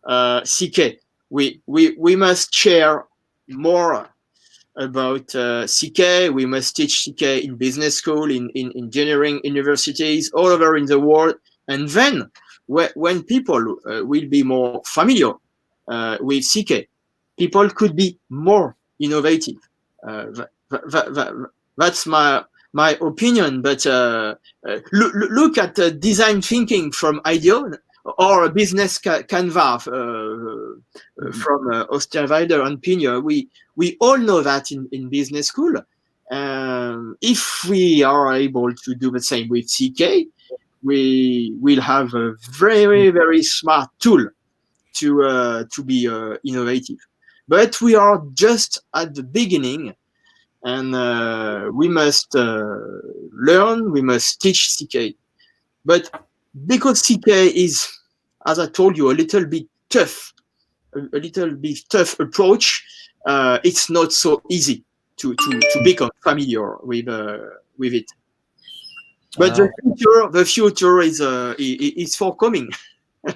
CK. We must share more about CK. We must teach CK in business school, in engineering universities all over in the world, and then when people will be more familiar with CK, people could be more innovative. That's my opinion. But look at design thinking from IDEO or a business Canva from Osterweider and Pina. We all know that in business school. If we are able to do the same with CK, we will have a very smart tool to be innovative. But we are just at the beginning, and we must learn. We must teach CK. But because CK is, as I told you, a little bit tough, a little bit tough approach, it's not so easy to become familiar with it. But Ah, the future is forthcoming.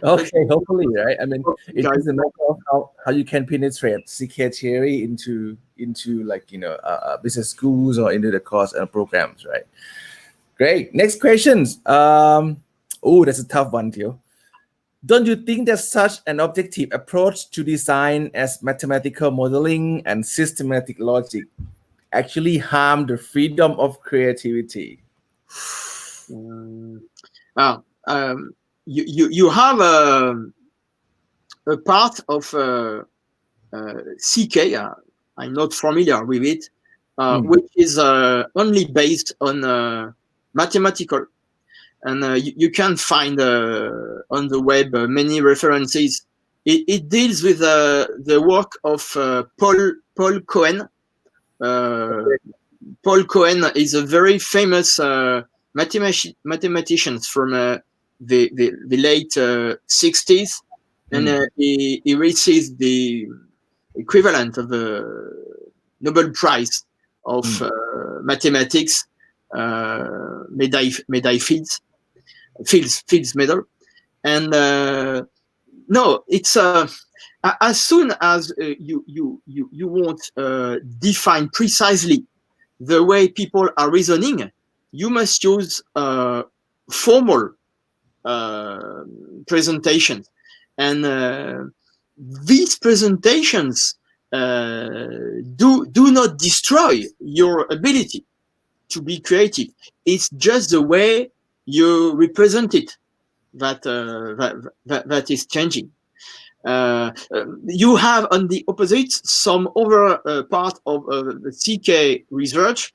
okay, hopefully, right? I mean, it's Guys, just a matter of how you can penetrate CK theory into like business schools or into the course and programs, right? Great. Next questions. Oh, that's a tough one, Theo. Don't you think that such an objective approach to design as mathematical modeling and systematic logic actually harm the freedom of creativity? um, ah, you have a part of CK. I'm not familiar with it, Hmm. which is only based on mathematical, and you can find on the web many references. It deals with the work of Paul Cohen. Uh, Paul Cohen is a very famous mathematician from the late 60s, and Hmm. he received the equivalent of the Nobel Prize of Hmm. mathematics, Medai Fields Medal. And no, it's as soon as you won't define precisely the way people are reasoning, you must use formal presentations, and these presentations do not destroy your ability to be creative. It's just the way you represent it that is changing. You have on the opposite some other part of the CK research,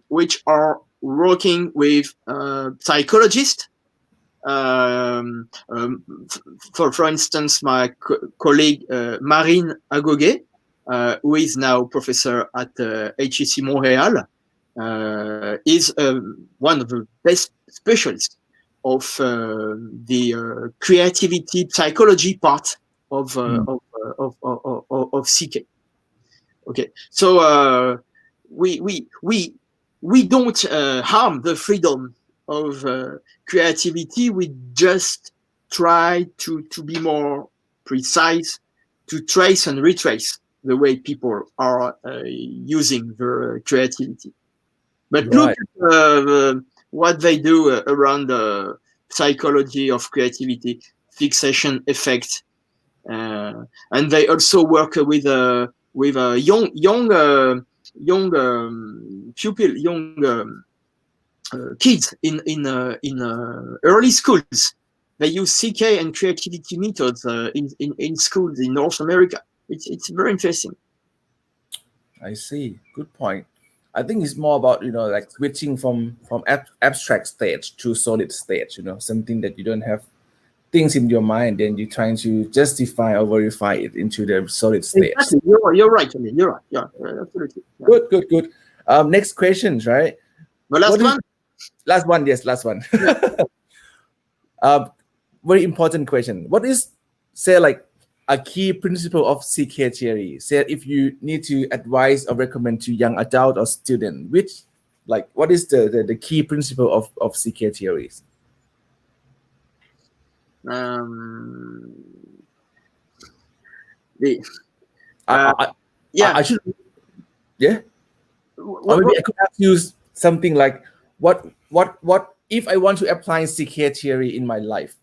which are working with psychologists. For instance, my colleague Marine Agoguet, who is now professor at HEC Montréal, is one of the best specialists of the creativity psychology part of CK. Okay, so we don't harm the freedom of creativity. We just try to be more precise, to trace and retrace the way people are using their creativity. But look at what they do around the psychology of creativity, fixation effect, and they also work with young pupil, young kids in early schools. They use CK and creativity methods in schools in North America. It's very interesting. I see. Good point. I think it's more about like switching from abstract stage to solid stage. Something that you don't have things in your mind, then you're trying to justify or verify it into the solid stage. Exactly. You're right. I mean, you're right. Yeah, absolutely. Yeah. Good. Next questions, right? The last one. Last one. Yes, last one. Very important question. What is, say, like a key principle of CK theory? Say if you need to advise or recommend to young adult or student, what is the key principle of CK theories? Yeah. I should. Yeah. Or maybe I could ask you something like, what if I want to apply CK theory in my life?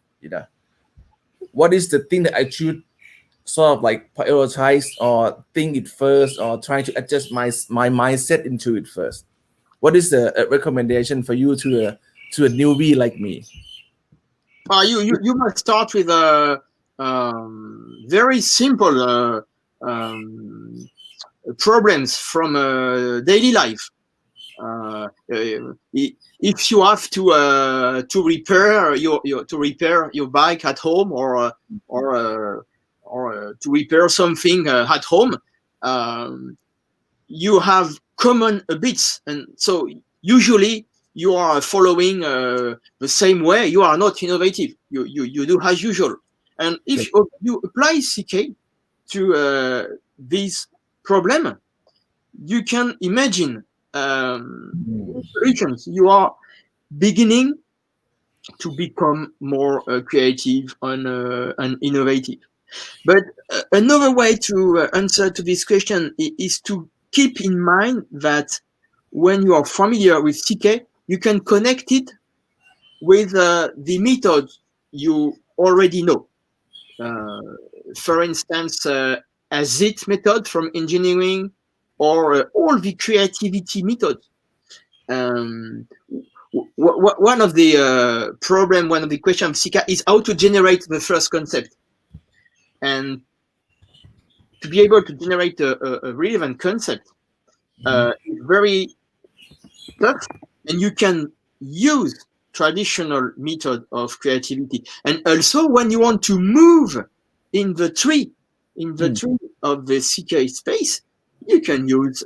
What is the thing that I should sort of like prioritize or think it first, or trying to adjust my mindset into it first? What is the recommendation for you to a newbie like me? You must start with a very simple problems from daily life. If you have to repair your bike at home, or to repair something at home, you have common habits, and so usually you are following the same way. You are not innovative. You do as usual. And if you apply CK to this problem, you can imagine solutions. You are beginning to become more creative and innovative. But another way to answer to this question is to keep in mind that when you are familiar with CK, you can connect it with the methods you already know. For instance, AZIT method from engineering, or all the creativity methods. One of the one of the questions of CK is how to generate the first concept. And to be able to generate a relevant concept is very tough, and you can use traditional method of creativity. And also, when you want to move in the tree of the CK space, you can use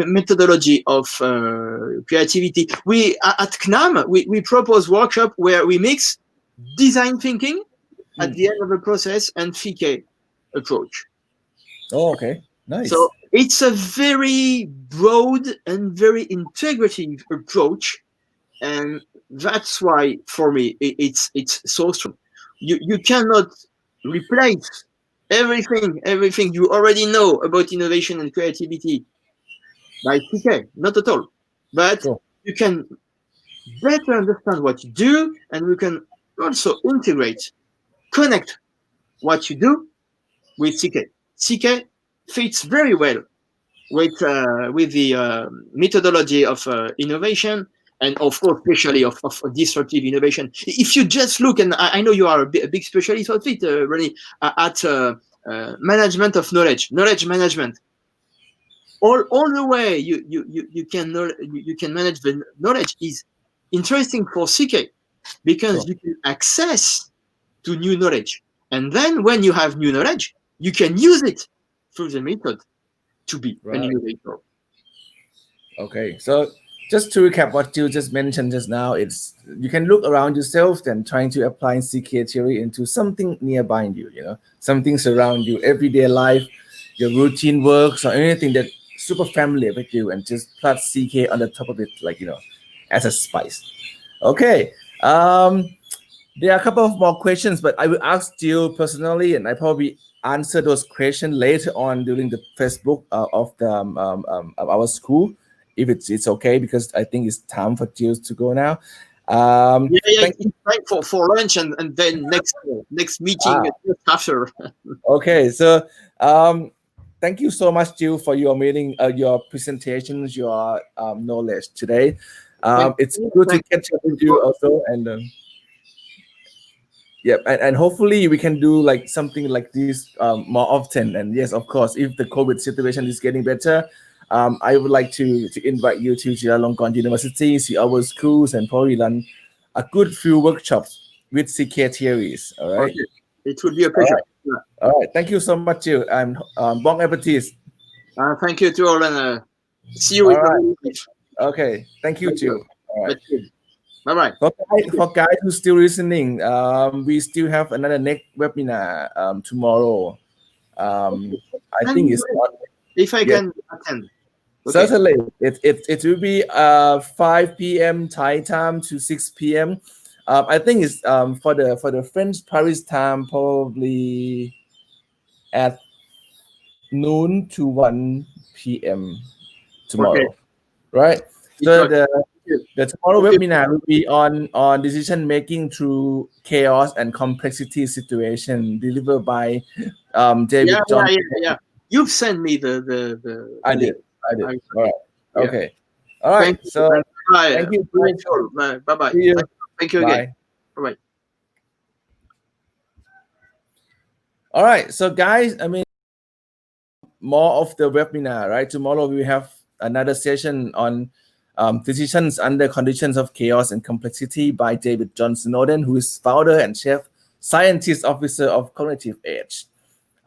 methodology of creativity. We at CNAM we propose workshop where we mix design thinking at the end of the process and CK approach. Oh, okay. Nice. So it's a very broad and very integrative approach, and that's why for me it's so strong. You cannot replace everything you already know about innovation and creativity by CK, not at all. But Sure. you can better understand what you do, and we can also integrate, connect what you do with CK. CK fits very well with the methodology of innovation, and of course, especially of disruptive innovation. If you just look, and I know you are a big specialist of it, really, at management of knowledge management. All the way you can manage the knowledge is interesting for CK because Sure. you can access to new knowledge, and then when you have new knowledge, you can use it through the method to be an Right. innovator. Okay. So just to recap what you just mentioned just now, it's you can look around yourself and trying to apply CK theory into something nearby you, something surround you, everyday life, your routine works or anything that super familiar with you and just plot CK on the top of it, like, as a spice. Okay. There are a couple of more questions, but I will ask you personally, and I probably answer those questions later on during the Facebook of our school, if it's okay, because I think it's time for Jill to go now. Yeah, Thank it's time for lunch, and then next meeting ah, just after. okay, so thank you so much, Jill, for your meeting, your presentations, your knowledge today. Thank It's you. good to Thank catch up with you you. also, and yep, and hopefully we can do like something like this more often. And yes, of course, if the COVID situation is getting better, I would like to invite you to Chulalongkorn University, see our schools, and probably run a good few workshops with CK theories. All right, Okay, it will be a all pleasure. right, all right. Thank you so much, you. And bon appetit. Thank you to all, and see you in All the right, real life. okay. Thank you, That's good. Jill. All right. That's good. Bye bye. For guys who still listening, we still have another next webinar tomorrow. I Send think me it's not if I yet. can attend. Okay. Certainly, it will be 5 p.m. Thai time to 6 p.m. I think it's for the French Paris time probably at noon to 1 p.m. Okay. tomorrow, right? It's So okay. the Thank you. the tomorrow Thank you. webinar will be on decision making through chaos and complexity situation delivered by Yeah, David yeah, John. yeah, yeah. You've sent me I the did. link. I did. I, All right. yeah. Okay. All right. Thank you. So And bye. thank you, Bye, guys. Joel. Bye bye. See you. Thank you again. Bye. Bye bye. All right. So guys, I mean, more of the webinar, right? Tomorrow we have another session on decisions under conditions of chaos and complexity by David John Snowden, who is founder and chief scientist officer of Cognitive Edge.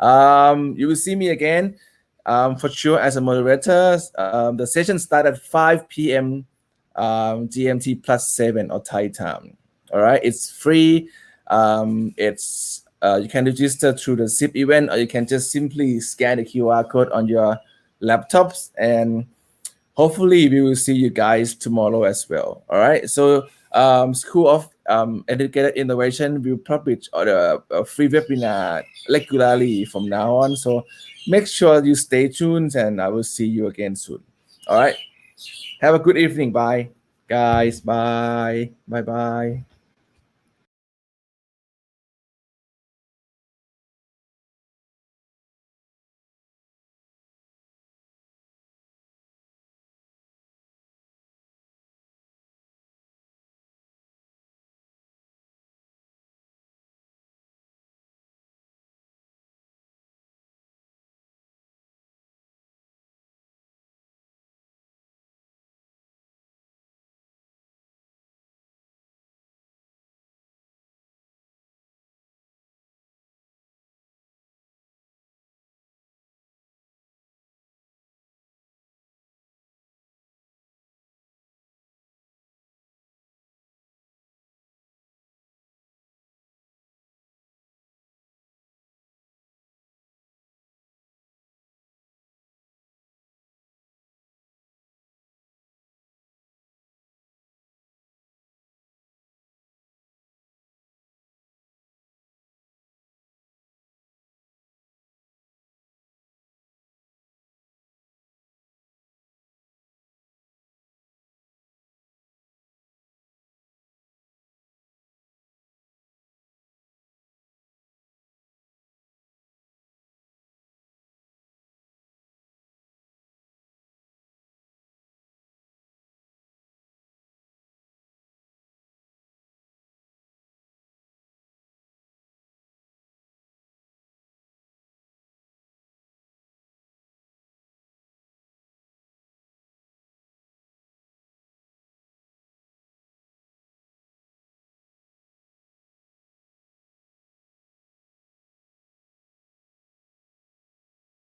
You will see me again for sure as a moderator. The session starts at 5 p.m. GMT +7 or Thai time. All right, it's free. It's you can register through the zip event, or you can just simply scan the QR code on your laptops, and hopefully we will see you guys tomorrow as well. All right, so School of Educated Innovation will publish a free webinar regularly from now on, so make sure you stay tuned, and I will see you again soon. All right, have a good evening. Bye guys. Bye bye.